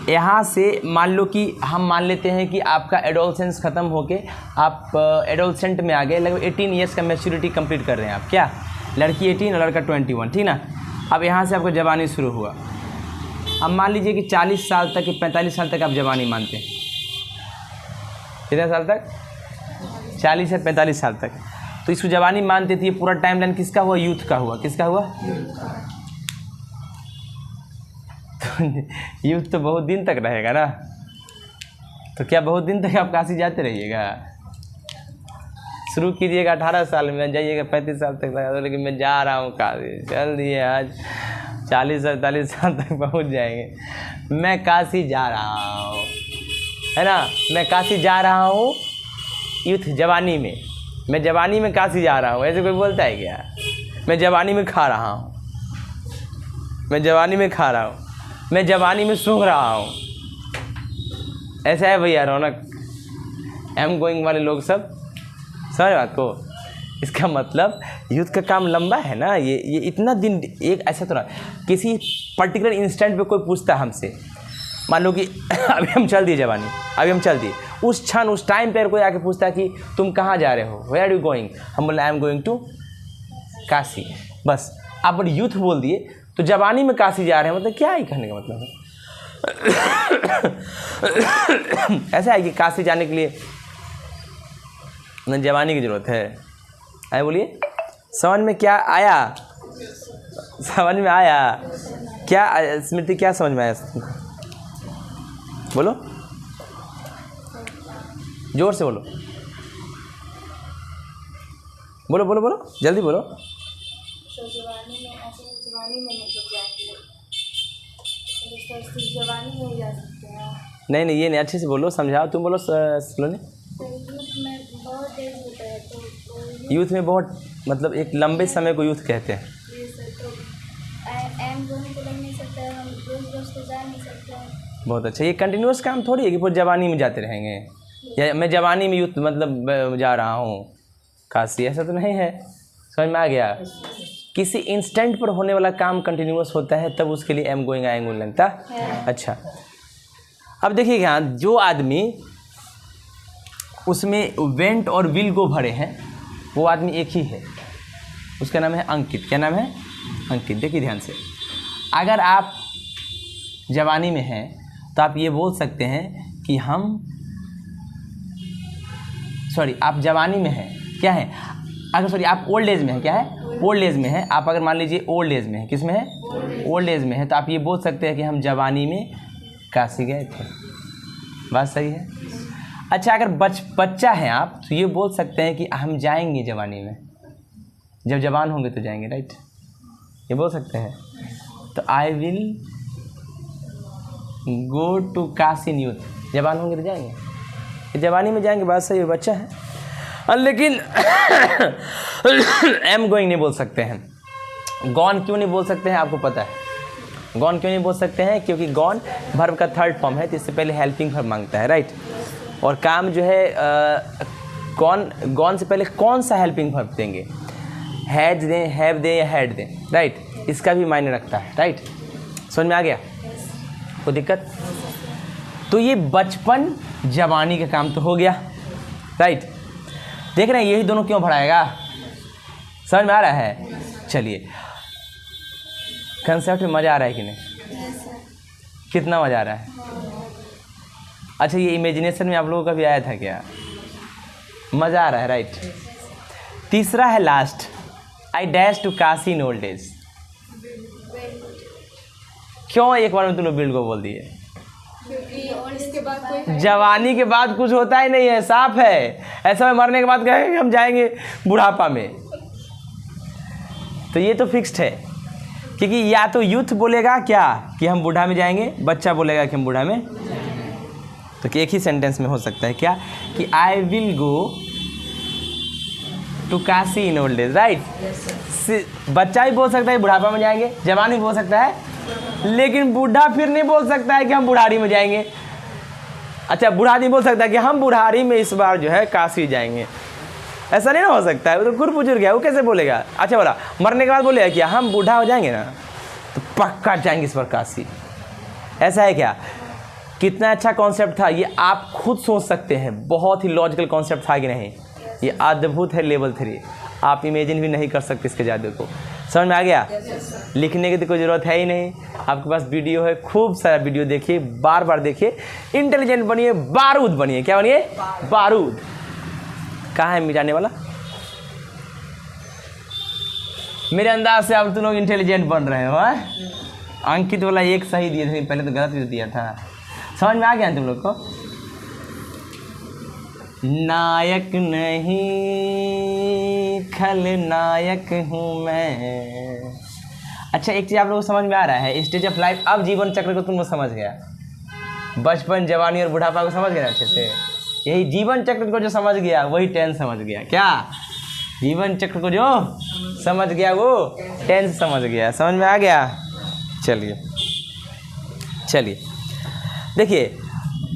यहाँ से मान लो कि हम मान लेते हैं कि आपका एडोलसेंस ख़त्म होके आप एडोलसेंट में आ गए, लगभग 18 ईयर्स का मैच्योरिटी कंप्लीट कर रहे हैं आप, क्या लड़की 18 और लड़का 21, ठीक ना। अब यहाँ से आपका जवानी शुरू हुआ। अब मान लीजिए कि 40 साल तक कि 45 साल तक आप जवानी मानते हैं। कितने साल तक? 40 से 45 साल तक। तो इसको जवानी मानते थे। ये पूरा टाइमलाइन किसका हुआ? यूथ का हुआ। किसका हुआ? तो यूथ तो बहुत दिन तक रहेगा ना, तो क्या बहुत दिन तक आप काशी जाते रहिएगा? शुरू कीजिएगा 18 साल में, जाइएगा 35 साल तक, लेकिन मैं जा रहा हूँ काशी, चल दिए आज 40-45 साल तक पहुँच जाएंगे। मैं काशी जा रहा हूँ, है ना, मैं काशी जा रहा हूँ यूथ जवानी में, मैं जवानी में काशी जा रहा हूँ। ऐसे कोई बोलता है क्या? मैं जवानी में खा रहा हूँ, मैं जवानी में खा रहा हूँ, मैं जवानी में सूंघ रहा हूँ। ऐसा है भैया रौनक, एम गोइंग वाले लोग सब। समझ बात को? इसका मतलब यूथ का काम लंबा है ना। ये इतना दिन एक ऐसा तो ना, किसी पर्टिकुलर इंस्टेंट पे कोई पूछता हमसे, मान लो कि अभी हम चल दिए जवानी, अभी हम चल दिए, उस क्षण उस टाइम पर कोई आके पूछता है कि तुम कहाँ जा रहे हो, वेयर आर यू गोइंग, हम बोले I am going to Kashi. बस आप बड़ी यूथ बोल दिए तो जवानी में काशी जा रहे हैं, मतलब क्या ही कहने का मतलब है। ऐसा है कि काशी जाने के लिए जवानी की ज़रूरत है। आए बोलिए, समझ में क्या आया? समझ में आया क्या? स्मृति क्या समझ में आया? बोलो, जोर से बोलो, बोलो बोलो बोलो, जल्दी बोलो। जवानी में मतलब जाएंगे, जवानी में जा सकते हैं। नहीं ये नहीं, अच्छे से बोलो, समझाओ। तुम बोलो सलोनी। यूथ में बहुत एज होता है, तो यूथ में बहुत मतलब एक लंबे समय को यूथ कहते हैं। ये सर तो एम गोइंग तो लग नहीं सकता है, हम रोज तो जा नहीं सकते हैं। बहुत अच्छा। ये कंटिन्यूस काम थोड़ी है कि पूरी जवानी में जाते रहेंगे, या मैं जवानी में यूथ मतलब जा रहा हूँ काशी, ऐसा तो नहीं है। समझ में आ गया? किसी इंस्टेंट पर होने वाला काम कंटिन्यूस होता है, तब उसके लिए एम गोइंग आई गोइंग लगता है। अच्छा अब देखिए यहाँ जो आदमी उसमें वेंट और विल को भरे हैं वो आदमी एक ही है, उसका नाम है अंकित। क्या नाम है? अंकित। देखिए ध्यान से, अगर आप जवानी में हैं तो आप ये बोल सकते हैं कि हम, सॉरी आप जवानी में हैं, क्या है, अगर सॉरी आप ओल्ड एज में हैं, क्या है, ओल्ड एज में है। आप अगर मान लीजिए ओल्ड एज में है, किस में है, ओल्ड एज में है, तो आप ये बोल सकते हैं कि हम जवानी में काशी गए थे। बात सही है? अच्छा अगर बच्चा है आप, तो ये बोल सकते हैं कि हम जाएंगे जवानी में, जब जवान होंगे तो जाएंगे, राइट, ये बोल सकते हैं। तो I will go to Kashi in youth, जवान होंगे तो जाएंगे। जवानी में जाएंगे, बात सही है, बच्चा है। लेकिन एम गोइंग नहीं बोल सकते हैं। गॉन क्यों नहीं बोल सकते हैं आपको पता है? गॉन क्यों नहीं बोल सकते हैं? क्योंकि गॉन वर्ब का थर्ड फॉर्म है, तो इससे पहले हेल्पिंग वर्ब मांगता है, राइट। और काम जो है गॉन से पहले कौन सा हेल्पिंग वर्ब देंगे? हैड दें, हैव दें या हैड दें, राइट। इसका भी मायने रखता है, राइट। समझ में आ गया? कोई दिक्कत? तो ये बचपन जवानी का काम तो हो गया, राइट। देख रहे हैं यही दोनों क्यों बढ़ाएगा? समझ में आ रहा है? चलिए, कंसेप्ट में मज़ा आ रहा है कि नहीं? कितना मज़ा आ रहा है? अच्छा, ये इमेजिनेशन में आप लोगों का भी आया था क्या? मज़ा आ रहा है, राइट। तीसरा है last, I dash to Kashi in old age. क्यों एक बार में तुम लोग बिल्ड को बोल दिए? क्योंकि और इसके बाद कोई जवानी के बाद कुछ होता ही नहीं है, साफ है। ऐसा में मरने के बाद कहेंगे हम जाएंगे बुढ़ापा में, तो ये तो फिक्स्ड है। क्योंकि या तो यूथ बोलेगा क्या कि हम बूढ़ा में जाएंगे, बच्चा बोलेगा कि हम बूढ़ा में, तो कि एक ही सेंटेंस में हो सकता है क्या कि I will go to Kashi in old age, right. बच्चा भी बोल सकता है बुढ़ापा में जाएंगे, जवान भी बोल सकता है, लेकिन बूढ़ा फिर नहीं बोल सकता है कि हम बुढ़ारी में जाएंगे। अच्छा, बूढ़ा नहीं बोल सकता कि हम बुढ़ारी में इस बार जो है काशी जाएंगे, ऐसा नहीं ना हो सकता है। वो तो खुद बुजुर्ग है, वो कैसे बोलेगा? अच्छा बोला, मरने के बाद बोलेगा कि हम बूढ़ा हो जाएंगे ना तो पक्का जाएंगे इस बार काशी, ऐसा है क्या? कितना अच्छा कॉन्सेप्ट था ये, आप खुद सोच सकते हैं। बहुत ही लॉजिकल कॉन्सेप्ट था कि नहीं? ये अद्भुत है, लेवल 3। आप इमेजिन भी नहीं कर सकते इसके जादू को। समझ में आ गया? लिखने की तो कोई ज़रूरत है ही नहीं, आपके पास वीडियो है, खूब सारा वीडियो देखिए, बार बार देखिए, इंटेलिजेंट बनिए, बारूद बनिए। क्या बनिए? बारूद। कहाँ है मिटाने वाला? मेरे अंदाज से अब तुम लोग इंटेलिजेंट बन रहे हो। अंकित वाला एक सही दिए थे, पहले तो गलत भी दिया था। समझ में आ गया तुम लोग को? नायक नहीं खलनायक हूँ मैं। अच्छा, एक चीज़ आप लोगों को समझ में आ रहा है, स्टेज ऑफ लाइफ। अब जीवन चक्र को तुम लोग समझ गया, बचपन, जवानी और बुढ़ापा को समझ गया अच्छे से। यही जीवन चक्र को जो समझ गया वही टेंस समझ गया। क्या? जीवन चक्र को जो समझ गया वो टेंस समझ गया। समझ में आ गया? चलिए चलिए, देखिए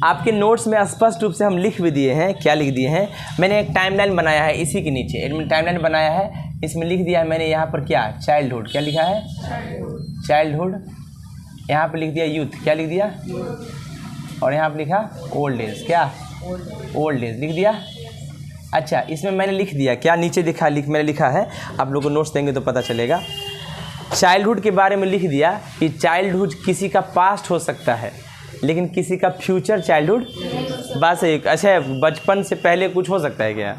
आपके नोट्स में स्पष्ट रूप से हम लिख भी दिए हैं। क्या लिख दिए हैं? मैंने एक टाइमलाइन बनाया है, इसी के नीचे एक टाइमलाइन बनाया है, इसमें लिख दिया है मैंने यहाँ पर क्या? चाइल्डहुड। क्या लिखा है? चाइल्डहुड। यहाँ पर लिख दिया यूथ। क्या लिख दिया? और यहाँ पर लिखा ओल्ड एज। क्या? ओल्ड एज लिख दिया। अच्छा, इसमें मैंने लिख दिया क्या? नीचे मैंने लिखा है, आप लोगों को नोट्स देंगे तो पता चलेगा। चाइल्डहुड के बारे में लिख दिया कि चाइल्डहुड किसी का पास्ट हो सकता है, लेकिन किसी का फ्यूचर चाइल्डहुड बात सही। अच्छा, बचपन से पहले कुछ हो सकता है क्या?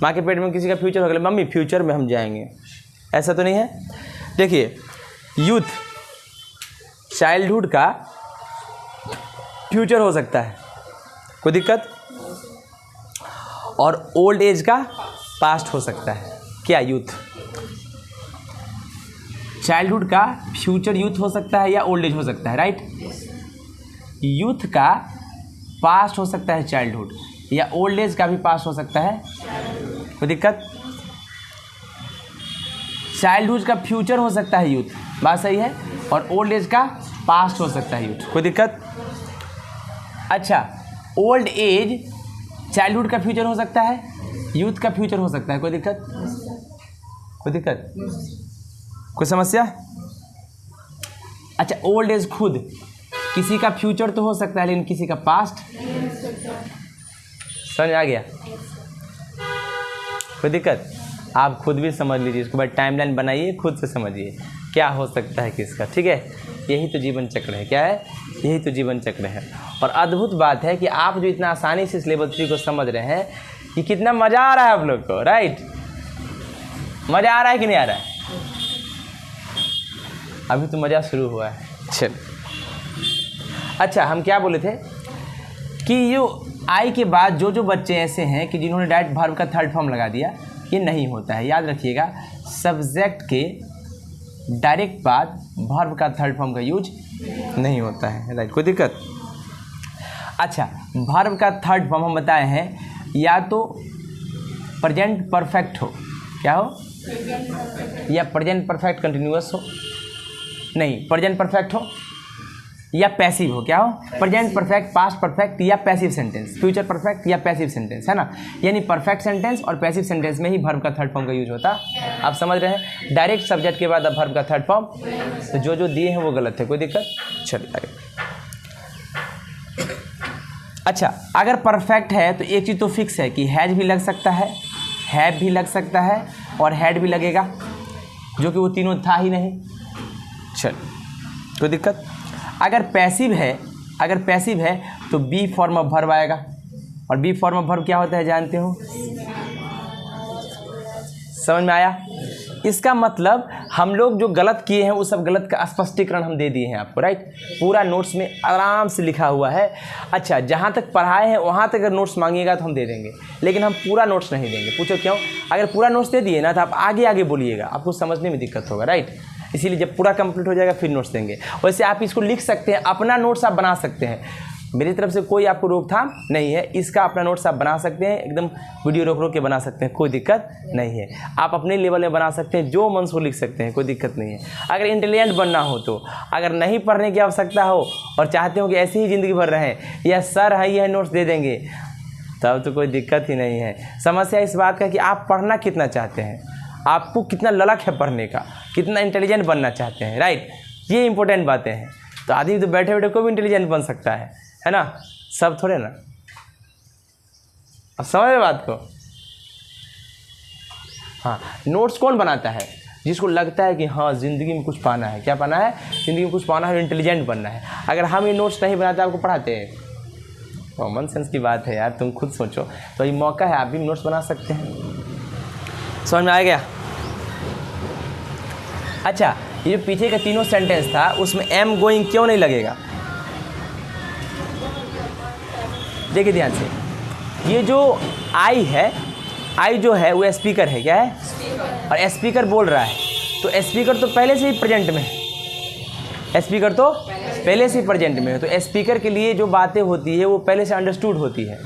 माँ के पेट में किसी का फ्यूचर हो गया, मम्मी फ्यूचर में हम जाएंगे, ऐसा तो नहीं है। देखिए, यूथ चाइल्डहुड का फ्यूचर हो सकता है, कोई दिक्कत? और ओल्ड एज का पास्ट हो सकता है। क्या? यूथ। चाइल्डहुड का फ्यूचर यूथ हो सकता है या ओल्ड एज हो सकता है, राइट। यूथ का पास्ट हो सकता है चाइल्डहुड, या ओल्ड एज का भी पास्ट हो सकता है, कोई दिक्कत? चाइल्डहुड का फ्यूचर हो सकता है यूथ, बात सही है, और ओल्ड एज का पास्ट हो सकता है यूथ, कोई दिक्कत? अच्छा, ओल्ड एज चाइल्डहुड का फ्यूचर हो सकता है, यूथ का फ्यूचर हो सकता है, कोई दिक्कत? कोई दिक्कत? कोई समस्या? अच्छा, ओल्ड एज खुद किसी का फ्यूचर तो हो सकता है, लेकिन किसी का पास्ट। समझ आ गया? कोई दिक्कत? आप खुद भी समझ लीजिए, इसके बाद टाइमलाइन बनाइए, खुद से समझिए क्या हो सकता है किसका, ठीक है। यही तो जीवन चक्र है। क्या है? यही तो जीवन चक्र है। और अद्भुत बात है कि आप जो इतना आसानी से इस लेवल 3 को समझ रहे हैं, कि कितना मज़ा आ रहा है आप लोग को, राइट। मज़ा आ रहा है कि नहीं आ रहा है? अभी तो मज़ा शुरू हुआ है। चल, अच्छा, हम क्या बोले थे कि यो आई के बाद जो जो बच्चे ऐसे हैं कि जिन्होंने डायरेक्ट वर्ब का थर्ड फॉर्म लगा दिया, ये नहीं होता है। याद रखिएगा, सब्जेक्ट के डायरेक्ट बाद वर्ब का थर्ड फॉर्म का यूज नहीं होता है, राइट। कोई दिक्कत? अच्छा, वर्ब का थर्ड फॉर्म हम बताए हैं, या तो प्रेजेंट परफेक्ट हो, क्या हो, या प्रेजेंट परफेक्ट कंटिन्यूअस हो, नहीं प्रेजेंट परफेक्ट हो, या पैसिव हो, क्या हो, प्रेजेंट परफेक्ट, पास्ट परफेक्ट या पैसिव सेंटेंस, फ्यूचर परफेक्ट या पैसिव सेंटेंस, है ना। यानी परफेक्ट सेंटेंस और पैसिव सेंटेंस में ही वर्ब का थर्ड फॉर्म का यूज होता है। आप समझ रहे हैं, डायरेक्ट सब्जेक्ट के बाद अब वर्ब का थर्ड फॉर्म, तो जो दिए हैं वो गलत है, कोई दिक्कत, चलिए आगे। अच्छा, अगर परफेक्ट है तो एक चीज़ तो फिक्स है कि हैज भी लग सकता है, हैव भी लग सकता है और हैड भी लगेगा, जो कि वो तीनों था ही नहीं। चल, कोई दिक्कत। अगर पैसिव है तो बी फॉर्म ऑफ वर्ब आएगा, और बी फॉर्म ऑफ वर्ब क्या होता है जानते हो, समझ में आया। इसका मतलब हम लोग जो गलत किए हैं वो सब गलत का स्पष्टीकरण हम दे दिए हैं आपको, राइट। पूरा नोट्स में आराम से लिखा हुआ है। अच्छा, जहाँ तक पढ़ाए हैं वहाँ तक अगर नोट्स मांगिएगा तो हम दे देंगे, लेकिन हम पूरा नोट्स नहीं देंगे। पूछो क्यों? अगर पूरा नोट्स दे दिए ना तो आप आगे आगे बोलिएगा, आपको समझने में दिक्कत होगा, राइट। इसीलिए जब पूरा कंप्लीट हो जाएगा फिर नोट्स देंगे। वैसे आप इसको लिख सकते हैं, अपना नोट्स आप बना सकते हैं, मेरी तरफ से कोई आपको रोकथाम नहीं है। इसका अपना नोट्स आप बना सकते हैं, एकदम वीडियो रोक के बना सकते हैं, कोई दिक्कत नहीं है। आप अपने लेवल में बना सकते हैं, जो मन से लिख सकते हैं, कोई दिक्कत नहीं है। अगर इंटेलिजेंट बनना हो तो, अगर नहीं पढ़ने की आवश्यकता हो और चाहते हो कि ऐसे ही ज़िंदगी भर रहें, या सर है यह नोट्स दे देंगे, तब तो कोई दिक्कत ही नहीं है। समस्या इस बात का कि आप पढ़ना कितना चाहते हैं, आपको कितना ललक है पढ़ने का, कितना इंटेलिजेंट बनना चाहते हैं, राइट। ये इंपॉर्टेंट बातें हैं। तो आदमी तो बैठे बैठे कोई भी इंटेलिजेंट बन सकता है ना, सब थोड़े ना। अब समझ बात को। हाँ, नोट्स कौन बनाता है? जिसको लगता है कि हाँ ज़िंदगी में कुछ पाना है। क्या पाना है? ज़िंदगी में कुछ पाना है, इंटेलिजेंट बनना है। अगर हम ये नोट्स नहीं बनाते आपको पढ़ाते हैं, कॉमन सेंस की बात है यार, तुम खुद सोचो। तो ये मौका है, आप भी नोट्स बना सकते हैं। समझ में आ गया? अच्छा, ये जो पीछे का तीनों सेंटेंस था उसमें एम गोइंग क्यों नहीं लगेगा? देखिए ध्यान से, ये जो आई है, आई जो है वो स्पीकर है, क्या है? और स्पीकर बोल रहा है, तो स्पीकर तो पहले से ही प्रेजेंट में है, स्पीकर तो पहले से ही प्रेजेंट में है। तो स्पीकर के लिए जो बातें होती है वो पहले से अंडरस्टूड होती है,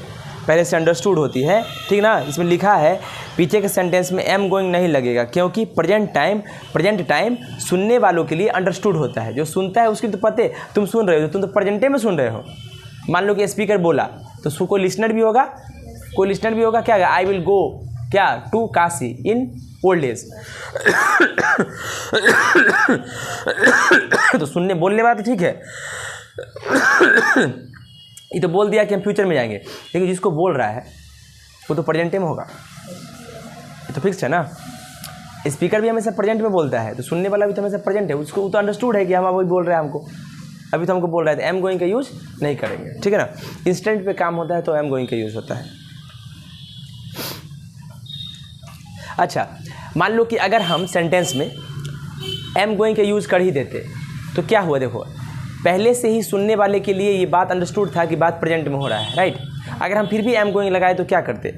पहले से अंडरस्टूड होती है, ठीक ना। इसमें लिखा है पीछे के सेंटेंस में एम गोइंग नहीं लगेगा, क्योंकि प्रेजेंट टाइम सुनने वालों के लिए अंडरस्टूड होता है। जो सुनता है उसकी तो पते, तुम सुन रहे हो, तुम तो प्रेजेंटे में सुन रहे हो। मान लो कि स्पीकर बोला तो कोई लिसनर भी होगा, क्या आई विल गो क्या to Kashi in old age तो सुनने बोलने वाला तो ठीक है, ये तो बोल दिया कि हम फ्यूचर में जाएंगे, लेकिन जिसको बोल रहा है वो तो प्रेजेंटे में होगा, ये तो फिक्स है ना। स्पीकर भी हमेशा प्रेजेंट में बोलता है, तो सुनने वाला भी तो हमेशा प्रेजेंट है, उसको तो अंडरस्टूड है कि हम वही बोल रहे हैं हमको। अभी तो हमको बोल रहे थे एम गोइंग का यूज़ नहीं करेंगे, ठीक है ना। इंस्टेंट पे काम होता है तो एम गोइंग का यूज़ होता है। अच्छा, मान लो कि अगर हम सेंटेंस में एम गोइंग का यूज़ कर ही देते तो क्या हुआ? देखो, पहले से ही सुनने वाले के लिए ये बात अंडरस्टूड था कि बात प्रेजेंट में हो रहा है, राइट। अगर हम फिर भी एम गोइंग लगाए तो क्या करते?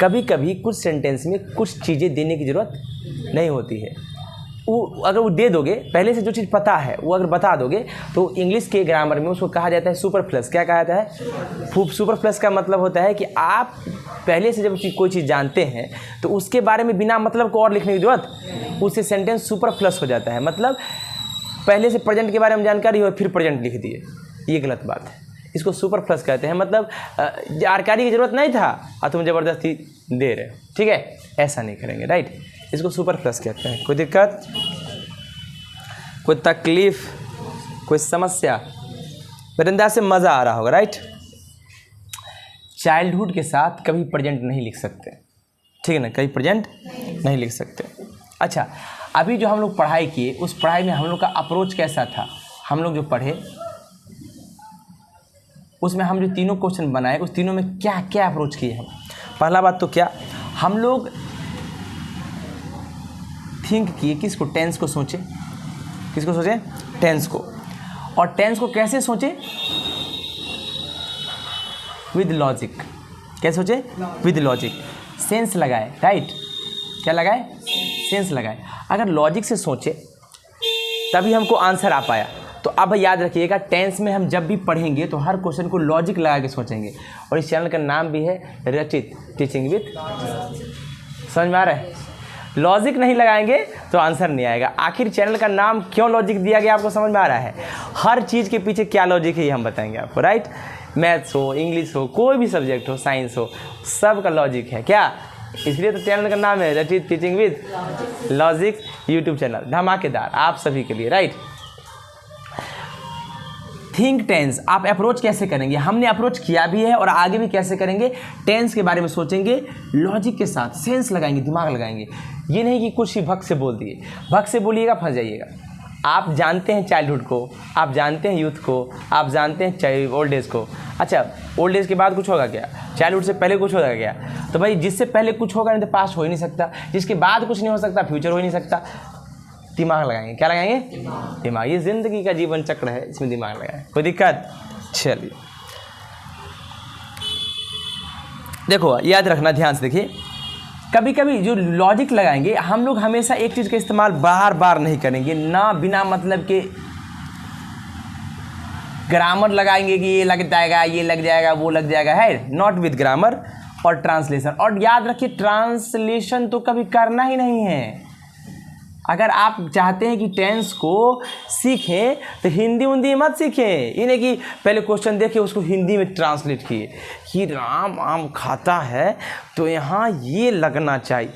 कभी कभी कुछ सेंटेंस में कुछ चीज़ें देने की ज़रूरत नहीं होती है। वो अगर वो दे दोगे, पहले से जो चीज़ पता है वो अगर बता दोगे, तो इंग्लिश के ग्रामर में उसको कहा जाता है सुपरफ्लस। क्या कहा जाता है? सुपरफ्लस का मतलब होता है कि आप पहले से जब कोई चीज़ जानते हैं तो उसके बारे में बिना मतलब को और लिखने की जरूरत, उससे सेंटेंस सुपरफ्लस हो जाता है। मतलब पहले से प्रेजेंट के बारे में जानकारी हो फिर प्रेजेंट लिख दिए, ये गलत बात है। इसको सुपरफ्लस कहते हैं। मतलब जानकारी की ज़रूरत नहीं था और तुम ज़बरदस्ती दे रहे हो, ठीक है, ऐसा नहीं करेंगे, राइट। इसको सुपरफ्लस कहते हैं। कोई दिक्कत, कोई तकलीफ, कोई समस्या? मेरे अंदाज से मज़ा आ रहा होगा, राइट। चाइल्डहुड के साथ कभी प्रेजेंट नहीं लिख सकते, ठीक है ना, कभी प्रेजेंट नहीं लिख सकते। अच्छा, अभी जो हम लोग पढ़ाई किए उस पढ़ाई में हम लोग का अप्रोच कैसा था? हम लोग जो पढ़े उसमें हम जो तीनों क्वेश्चन बनाए उस तीनों में क्या क्या अप्रोच किए हम? पहला बात तो क्या, हम लोग थिंक किए, किसको? टेंस को सोचे। किसको सोचे? टेंस को। और टेंस को कैसे सोचे? With logic. कैसे सोचे? With logic. सेंस लगाए, राइट। क्या लगाए? सेंस लगाए। अगर लॉजिक से सोचे तभी हमको आंसर आ पाया। तो अब याद रखिएगा, टेंस में हम जब भी पढ़ेंगे तो हर क्वेश्चन को लॉजिक लगा के सोचेंगे। और इस चैनल का नाम भी है रचित टीचिंग विथ, समझ में आ रहा है? लॉजिक नहीं लगाएंगे तो आंसर नहीं आएगा। आखिर चैनल का नाम क्यों लॉजिक दिया गया आपको समझ में आ रहा है? हर चीज़ के पीछे क्या लॉजिक है ये हम बताएंगे आपको, राइट? मैथ्स हो, इंग्लिश हो, कोई भी सब्जेक्ट हो, साइंस हो, सब का लॉजिक है क्या? इसलिए तो चैनल का नाम है रचित teaching with logic YouTube channel, धमाकेदार आप सभी के लिए, राइट? थिंक टेंस, आप अप्रोच कैसे करेंगे? हमने अप्रोच किया भी है और आगे भी कैसे करेंगे। टेंस के बारे में सोचेंगे लॉजिक के साथ, सेंस लगाएंगे, दिमाग लगाएंगे। ये नहीं कि कुछ ही भक्त से बोल दिए, भक्त से बोलिएगा फंस जाइएगा। आप जानते हैं चाइल्डहुड को, आप जानते हैं यूथ को, आप जानते हैं ओल्ड एज को। अच्छा, ओल्ड एज के बाद कुछ होगा क्या? चाइल्डहुड से पहले कुछ होगा क्या? तो भाई जिससे पहले कुछ होगा नहीं तो पास्ट हो ही नहीं सकता, जिसके बाद कुछ नहीं हो सकता फ्यूचर हो ही नहीं सकता। दिमाग लगाएंगे, क्या लगाएंगे? दिमाग। ये जिंदगी का जीवन चक्र है, इसमें दिमाग लगाएं, कोई दिक्कत? चलिए देखो, याद रखना, ध्यान से देखिए, कभी कभी जो लॉजिक लगाएंगे हम लोग हमेशा एक चीज़ का इस्तेमाल बार बार नहीं करेंगे ना, बिना मतलब के ग्रामर लगाएंगे कि ये लग जाएगा, ये लग जाएगा, वो लग जाएगा, है नॉट विद ग्रामर और ट्रांसलेशन। और याद रखिए, ट्रांसलेशन तो कभी करना ही नहीं है। अगर आप चाहते हैं कि टेंस को सीखें तो हिंदी उन्दी मत सीखें। ये नहीं कि पहले क्वेश्चन देखे उसको हिंदी में ट्रांसलेट किए कि राम आम खाता है तो यहाँ ये लगना चाहिए।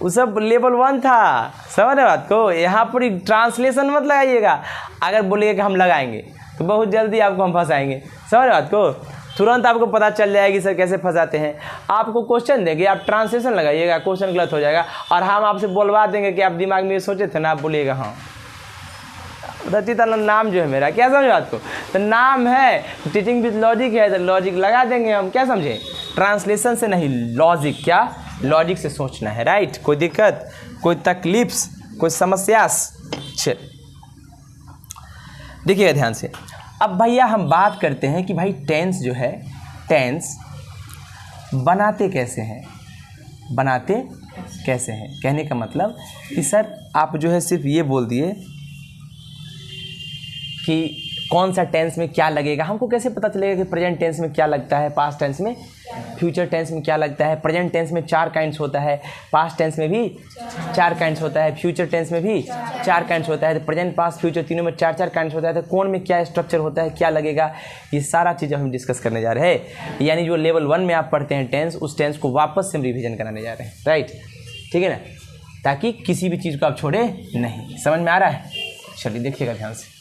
वो सब लेवल 1 था, समझ रहे बात को? यहाँ पर ट्रांसलेशन मत लगाइएगा। अगर बोलिएगा कि हम लगाएंगे तो बहुत जल्दी आपको हम फंसाएंगे, समझ रहे बात को? तुरंत आपको पता चल जाएगी सर कैसे फंसाते हैं। आपको क्वेश्चन देंगे, आप ट्रांसलेशन लगाइएगा, क्वेश्चन गलत हो जाएगा और हम आपसे बोलवा देंगे कि आप दिमाग में ये सोचे थे ना, आप बोलिएगा हाँ रचिता नाम जो है मेरा, क्या समझे बात को? तो नाम है, टीचिंग विद लॉजिक है तो लॉजिक लगा देंगे हम, क्या समझे? ट्रांसलेशन से नहीं, लॉजिक, क्या लॉजिक से सोचना है, राइट? कोई दिक्कत, कोई तकलीफ, कोई समस्या? चल देखिएगा ध्यान से। अब भैया हम बात करते हैं कि भाई टेंस जो है, टेंस बनाते कैसे हैं, बनाते कैसे हैं? कहने का मतलब कि सर आप जो है सिर्फ ये बोल दिए कि कौन सा टेंस में क्या लगेगा, हमको कैसे पता चलेगा कि प्रेजेंट टेंस में क्या लगता है, पास्ट टेंस में, फ्यूचर टेंस में क्या लगता है? प्रेजेंट टेंस में 4 काइंड्स होता है, पास्ट टेंस में भी 4 काइंड्स होता है, फ्यूचर टेंस में भी 4 काइंड्स होता है। तो प्रेजेंट, पास्ट, फ्यूचर तीनों में 4 काइंड्स होता है। तो कौन में क्या स्ट्रक्चर होता है, क्या लगेगा, ये सारा चीज़ हम डिस्कस करने जा रहे हैं। यानी जो लेवल 1 में आप पढ़ते हैं टेंस, उस टेंस को वापस से हम रिविजन कराने जा रहे हैं, राइट? ठीक है ना, ताकि किसी भी चीज़ को आप छोड़े नहीं। समझ में आ रहा है? चलिए देखिएगा ध्यान से।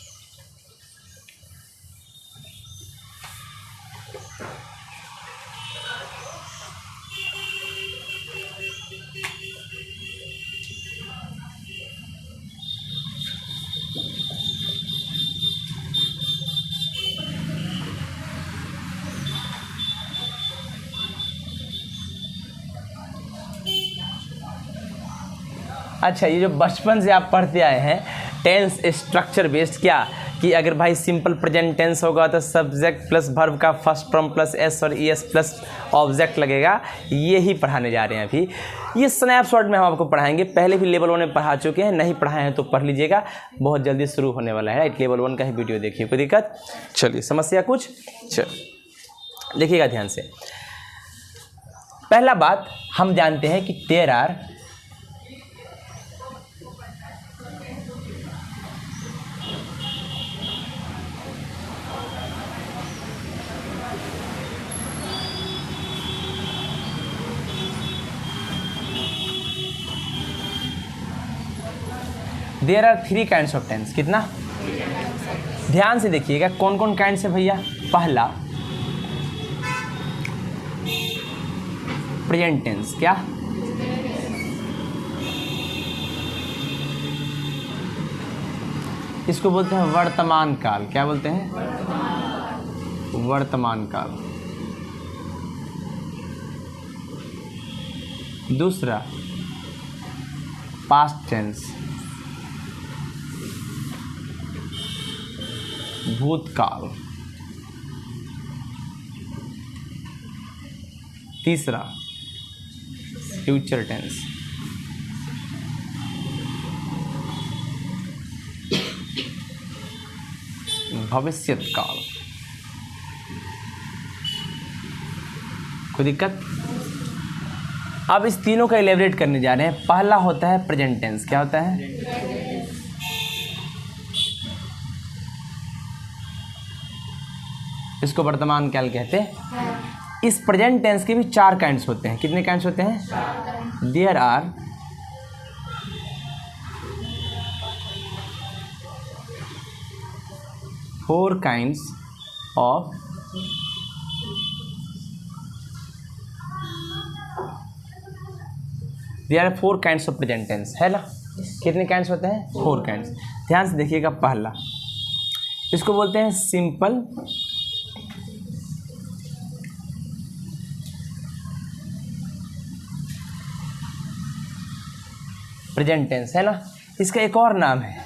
अच्छा, ये जो बचपन से आप पढ़ते आए हैं टेंस स्ट्रक्चर बेस्ड, क्या कि अगर भाई सिंपल प्रेजेंट टेंस होगा तो सब्जेक्ट प्लस वर्ब का फर्स्ट फॉर्म प्लस एस और ईएस प्लस ऑब्जेक्ट लगेगा, ये ही पढ़ाने जा रहे हैं अभी। ये स्नैपशॉट में हम आपको पढ़ाएंगे, पहले भी लेवल 1 में पढ़ा चुके हैं, नहीं पढ़ाए हैं तो पढ़ लीजिएगा, बहुत जल्दी शुरू होने वाला है, राइट? लेवल 1 का ही वीडियो देखिए, कोई दिक्कत? चलिए, समस्या कुछ? चल देखिएगा ध्यान से। पहला बात हम जानते हैं कि there are 3 kinds of tense. कितना? ध्यान से देखिएगा कौन कौन काइंड्स है भैया। पहला प्रेजेंट टेंस, क्या? इसको बोलते हैं वर्तमान काल। क्या बोलते हैं? वर्तमान काल। दूसरा पास्ट टेंस, भूतकाल। तीसरा फ्यूचर टेंस। भविष्यत काल। कोई दिक्कत? अब इस तीनों का इलेबरेट करने जा रहे हैं। पहला होता है प्रेजेंट टेंस। क्या होता है? इसको वर्तमान काल कहते हैं। इस प्रेजेंट टेंस के भी 4 काइंड्स होते हैं। कितने काइंड्स होते हैं? There are 4 kinds of there are 4 kinds of present tense, है ना? कितने काइंड्स होते हैं? 4 काइंड्स। ध्यान से देखिएगा। पहला, इसको बोलते हैं सिंपल प्रेजेंट टेंस, है ना? इसका एक और नाम है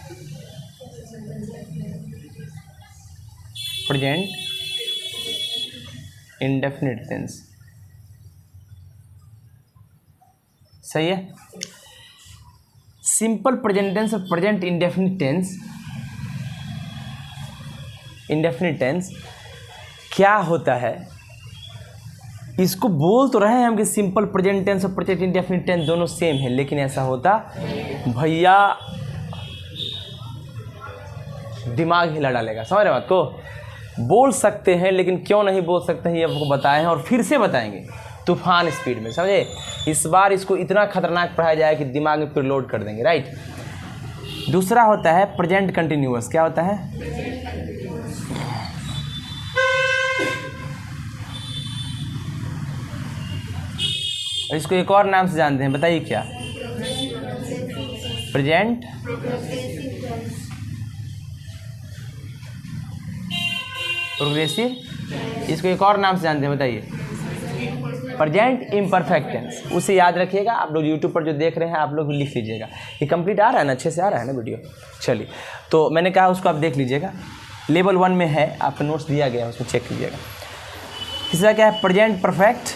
प्रेजेंट इंडेफिनिट टेंस। सही है? सिंपल प्रेजेंट टेंस और प्रेजेंट इंडेफिनिट टेंस क्या होता है? इसको बोल तो रहे हैं हम कि सिंपल प्रेजेंट टेंस और प्रेजेंट इंडेफिनिट टेंस दोनों सेम है, लेकिन ऐसा होता भैया दिमाग हिला डालेगा। समझ रहे बात को? बोल सकते हैं लेकिन क्यों नहीं बोल सकते हैं ये आपको बताए हैं और फिर से बताएंगे तूफान स्पीड में। समझे? इस बार इसको इतना खतरनाक पढ़ाया जाए कि दिमाग में प्रीलोड कर देंगे। राइट? दूसरा होता है प्रेजेंट कंटिन्यूअस। क्या होता है? इसको एक और नाम से जानते हैं, बताइए क्या? Present progressive. इसको एक और नाम से जानते हैं, बताइए? Present imperfect tense. उसे याद रखिएगा। आप लोग यूट्यूब पर जो देख रहे हैं आप लोग लिख लीजिएगा। ये कंप्लीट आ रहा है ना? अच्छे से आ रहा है ना वीडियो? चलिए, तो मैंने कहा उसको आप देख लीजिएगा। लेवल 1 में है, आपका नोट्स दिया गया है, उसमें चेक कीजिएगा। तीसरा क्या है? Present perfect.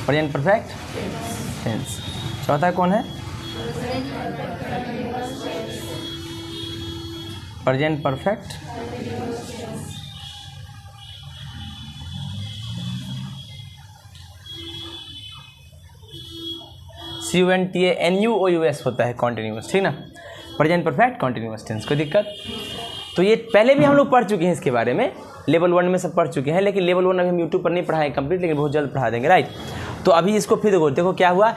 Present perfect tense. चौथा कौन है? प्रेजेंट परफेक्ट CONTINUOUS होता है कॉन्टिन्यूस। ठीक ना? Present perfect continuous tense. कोई दिक्कत? तो ये पहले भी हम लोग पढ़ चुके हैं इसके बारे में। लेवल 1 में सब पढ़ चुके हैं, लेकिन लेवल 1 अभी हम यूट्यूब पर नहीं पढ़ाएं कंप्लीट, लेकिन बहुत जल्द पढ़ा देंगे। राइट? तो अभी इसको फिर देखो क्या हुआ।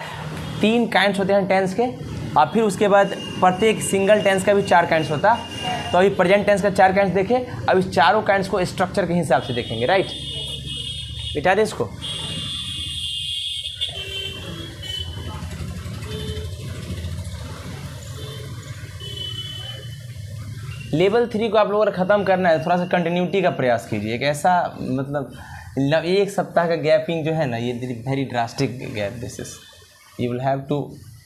3 काइंड्स होते हैं टेंस के, और फिर उसके बाद प्रत्येक सिंगल टेंस का भी 4 काइंड्स होता। तो अभी प्रेजेंट टेंस का 4 काइंड्स देखे। अब इस चारों काइंड्स को स्ट्रक्चर के हिसाब से देखेंगे। राइट? बिठा दे इसको। लेवल 3 को आप लोगों को ख़त्म करना है, थोड़ा सा कंटिन्यूटी का प्रयास कीजिए। एक ऐसा मतलब एक सप्ताह का गैपिंग जो है ना, ये very drastic gap. This is you will have to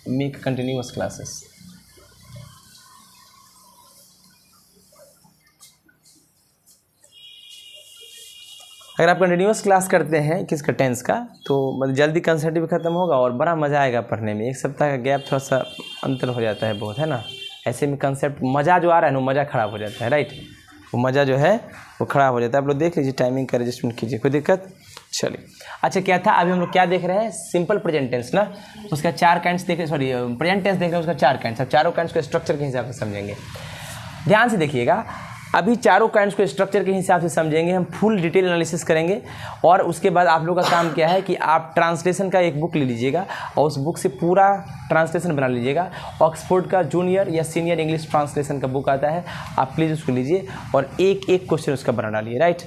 make continuous classes. अगर आप कंटिन्यूअस क्लास करते हैं किसका? टेंस का, तो मतलब जल्दी कंसेप्ट भी ख़त्म होगा और बड़ा मज़ा आएगा पढ़ने में। एक सप्ताह का गैप थोड़ा सा अंतर हो जाता है बहुत, है ना? ऐसे में कंसेप्ट मज़ा जो आ रहा है ना, वो मज़ा ख़राब हो जाता है। राइट? वो मज़ा जो है वो ख़राब हो जाता है। आप लोग देख लीजिए, टाइमिंग का एडजस्टमेंट कीजिए। कोई दिक्कत? चलिए, अच्छा क्या था? अभी हम लोग क्या देख रहे हैं? सिंपल प्रेजेंट टेंस ना, उसका 4 काइंड्स देख रहे, सॉरी प्रेजेंट टेंस देख रहे हैं, उसका 4 काइंड्स। अब चारों काइंड्स को स्ट्रक्चर के हिसाब से समझेंगे। ध्यान से देखिएगा। अभी चारों काइंड्स को स्ट्रक्चर के हिसाब से समझेंगे, हम फुल डिटेल एनालिसिस करेंगे। और उसके बाद आप लोग का काम क्या है कि आप ट्रांसलेशन का एक बुक ले लीजिएगा और उस बुक से पूरा ट्रांसलेशन बना लीजिएगा। ऑक्सफोर्ड का जूनियर या सीनियर इंग्लिश ट्रांसलेशन का बुक आता है, आप प्लीज़ उसको लीजिए और एक एक क्वेश्चन उसका बना डालिए। राइट?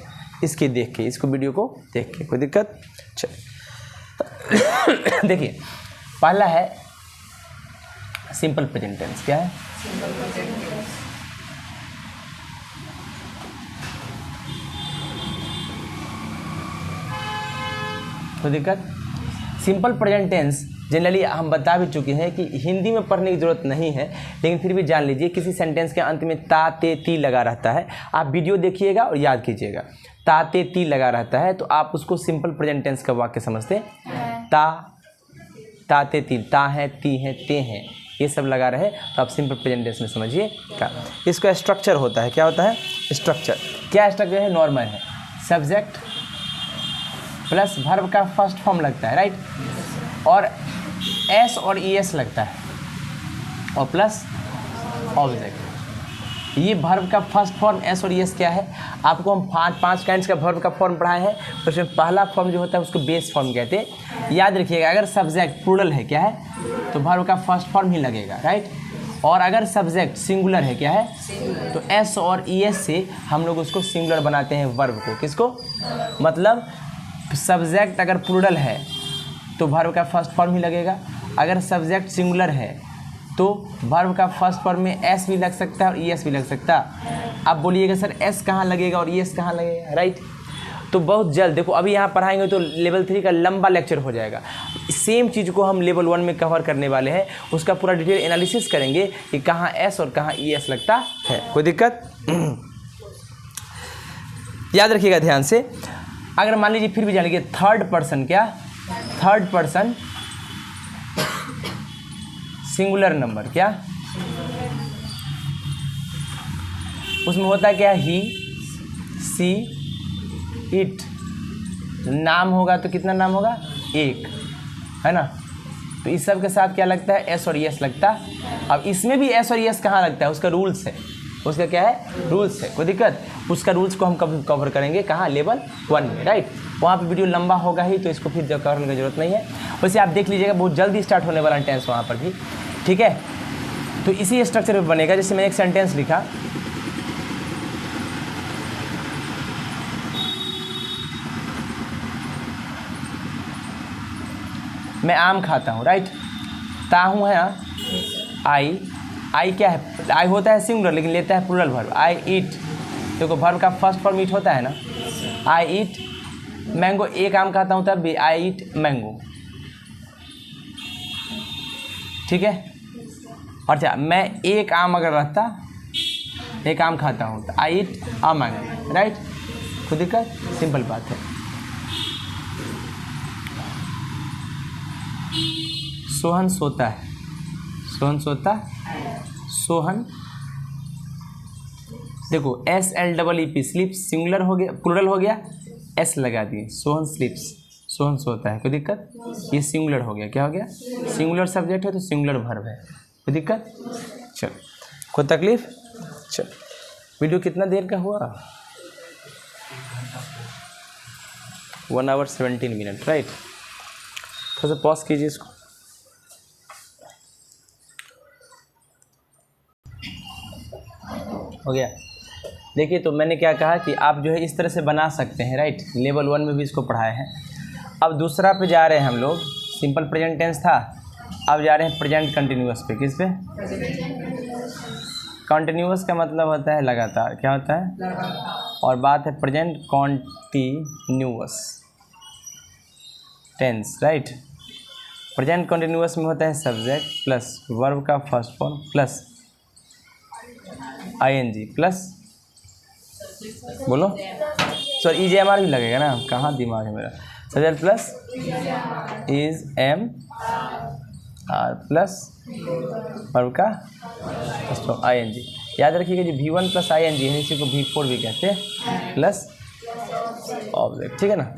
इसके देख के, इसको वीडियो को देख के। कोई दिक्कत? चलिए देखिए, पहला है सिंपल प्रेजेंट टेंस। क्या है? कोई दिक्कत? सिंपल प्रेजेंट टेंस जनरली हम बता भी चुके हैं कि हिंदी में पढ़ने की ज़रूरत नहीं है, लेकिन फिर भी जान लीजिए किसी सेंटेंस के अंत में ता ते ती लगा रहता है। आप वीडियो देखिएगा और याद कीजिएगा। ता ते ती लगा रहता है तो आप उसको सिंपल प्रेजेंट टेंस का वाक्य समझते हैं। ता ते ती, ता है, ती है, ते हैं, ये सब लगा रहे तो आप सिंपल प्रेजेंट टेंस में समझिए क्या इसका स्ट्रक्चर होता है। क्या होता है स्ट्रक्चर? क्या स्ट्रक्चर है? नॉर्मल है, सब्जेक्ट प्लस वर्ब का फर्स्ट फॉर्म लगता है, राइट, और एस और ई एस लगता है और प्लस ऑब्जेक्ट। ये वर्ब का फर्स्ट फॉर्म एस और एस क्या है? आपको हम पांच काइंड्स का वर्ब का फॉर्म पढ़ाए हैं, तो उसमें पहला फॉर्म जो होता है उसको बेस फॉर्म कहते हैं। याद रखिएगा, अगर सब्जेक्ट प्लूरल है क्या है तो वर्ब का फर्स्ट फॉर्म ही लगेगा, राइट, और अगर सब्जेक्ट सिंगुलर है क्या है तो एस और ई एस से हम लोग उसको सिंगुलर बनाते हैं वर्ब को। किसको? मतलब सब्जेक्ट अगर प्लूरल है तो वर्ब का फर्स्ट फॉर्म ही लगेगा, अगर सब्जेक्ट सिंगुलर है तो वर्ब का फर्स्ट फॉर्म में एस भी लग सकता है और ई एस भी लग सकता है। अब बोलिएगा सर एस कहाँ लगेगा और ई एस कहाँ लगेगा, राइट। तो बहुत जल्द देखो, अभी यहाँ पढ़ाएंगे तो लेवल 3 का लंबा लेक्चर हो जाएगा। सेम चीज़ को हम लेवल 1 में कवर करने वाले हैं, उसका पूरा डिटेल एनालिसिस करेंगे कि कहाँ एस और कहाँ ई एस लगता है। कोई दिक्कत? याद रखिएगा ध्यान से। अगर मान लीजिए फिर भी जान लीजिए थर्ड पर्सन, क्या थर्ड पर्सन सिंगुलर नंबर, क्या उसमें होता है क्या? ही, सी, इट। नाम होगा तो कितना नाम होगा? एक, है ना। तो इस सब के साथ क्या लगता है? एस और एस लगता है। अब इसमें भी एस और एस कहाँ लगता है? उसका रूल्स है, उसका क्या है? रूल्स है। कोई दिक्कत? उसका रूल्स को हम कब कवर करेंगे? कहाँ? लेवल 1 में, राइट। वहाँ पे वीडियो लंबा होगा ही, तो इसको फिर कवर करने की जरूरत नहीं है। वैसे आप देख लीजिएगा, बहुत जल्दी स्टार्ट होने वाला टेंस वहाँ पर भी, ठीक है। तो इसी स्ट्रक्चर में बनेगा। जैसे मैंने एक सेंटेंस लिखा, मैं आम खाता हूँ, राइट। ताहू है आई क्या है? आई होता है सिंगुलर लेकिन लेता है प्लूरल वर्ब। आई ईट, देखो वर्ब का फर्स्ट फॉर्म ईट होता है ना। आई ईट मैंगो, एक आम खाता हूँ तब भी आई ईट मैंगो, ठीक है। अच्छा, मैं एक आम अगर रहता, एक आम खाता हूँ तो आई ईट आ मैंगो, राइट। कोई दिक्कत? सिंपल बात है। सोहन सोता है, सोहन सोता, सोहन, देखो S L double E P, sleep singular हो गया, प्लूरल हो गया, एस लगा दिए, सोहन स्लीप्स, सोहन सोता है। कोई दिक्कत? ये सिंगुलर हो गया, क्या हो गया? सिंगुलर सब्जेक्ट है तो सिंगुलर वर्ब है। कोई दिक्कत? चलो, कोई तकलीफ? चलो, वीडियो कितना देर का हुआ? 1 आवर 17 मिनट, राइट। थोड़ा सा पॉज कीजिए इसको। हो गया। देखिए, तो मैंने क्या कहा कि आप जो है इस तरह से बना सकते हैं, राइट। लेवल 1 में भी इसको पढ़ाए हैं। अब दूसरा पे जा रहे हैं हम लोग। सिंपल प्रेजेंट टेंस था, अब जा रहे हैं प्रेजेंट कंटिन्यूअस पे। किस पे? कंटिन्यूअस का मतलब होता है लगातार, क्या होता है? और बात है present continuous tense, right. Present continuous में होता है सब्जेक्ट प्लस वर्ब का first form plus ING plus, बोलो सॉरी, ईजेएमआर भी लगेगा ना, कहाँ दिमाग है मेरा। Subject plus is am are plus verb का फर्स्ट फॉर्म आईएनजी। याद रखिएगा जी, V1 प्लस आईएनजी है, इसी को V4 भी कहते हैं, प्लस ऑब्जेक्ट, ठीक है ना।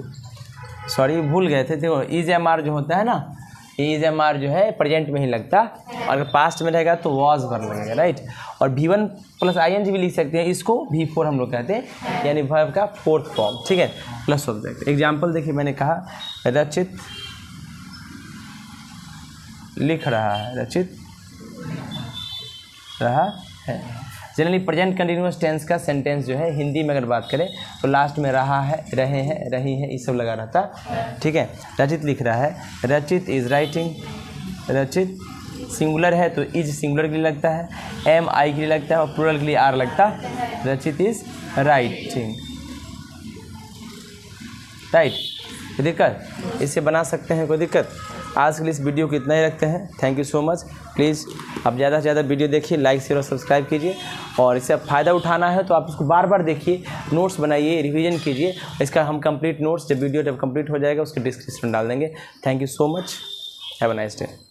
सॉरी, भूल गए थे। देखो ईजेएमआर जो होता है ना, ईजेएमआर जो है प्रेजेंट में ही लगता, और अगर पास्ट में रहेगा तो वॉज वर्ब लगेगा, राइट। और V1 प्लस आईएनजी भी लिख सकते हैं, इसको V4 हम लोग कहते हैं, यानी वर्ब का फोर्थ फॉर्म, ठीक है, प्लस ऑब्जेक्ट। एग्जाम्पल देखिए, मैंने कहा रचित लिख रहा है, रचित रहा है। जनरली प्रेजेंट कंटिन्यूअस टेंस का सेंटेंस जो है हिंदी में अगर बात करें तो लास्ट में रहा है, रहे हैं, रही है, ये सब लगा रहता, ठीक है। रचित लिख रहा है, रचित इज राइटिंग, रचित सिंगुलर है तो इज सिंगुलर के लिए लगता है, एम आई के लिए लगता है और प्लूरल के लिए आर लगता है। रचित इज राइटिंग, राइट। कोई दिक्कत? इससे बना सकते हैं, कोई दिक्कत? आज के लिए इस वीडियो को इतना ही रखते हैं। Thank you so much. Please आप ज़्यादा से ज़्यादा वीडियो देखिए, लाइक शेयर और सब्सक्राइब कीजिए, और इससे आप फ़ायदा उठाना है तो आप इसको बार बार देखिए, नोट्स बनाइए, रिवीजन कीजिए। इसका हम कंप्लीट नोट्स जब वीडियो कंप्लीट हो जाएगा उसके डिस्क्रिप्शन डाल देंगे। Thank you so much, have a nice day.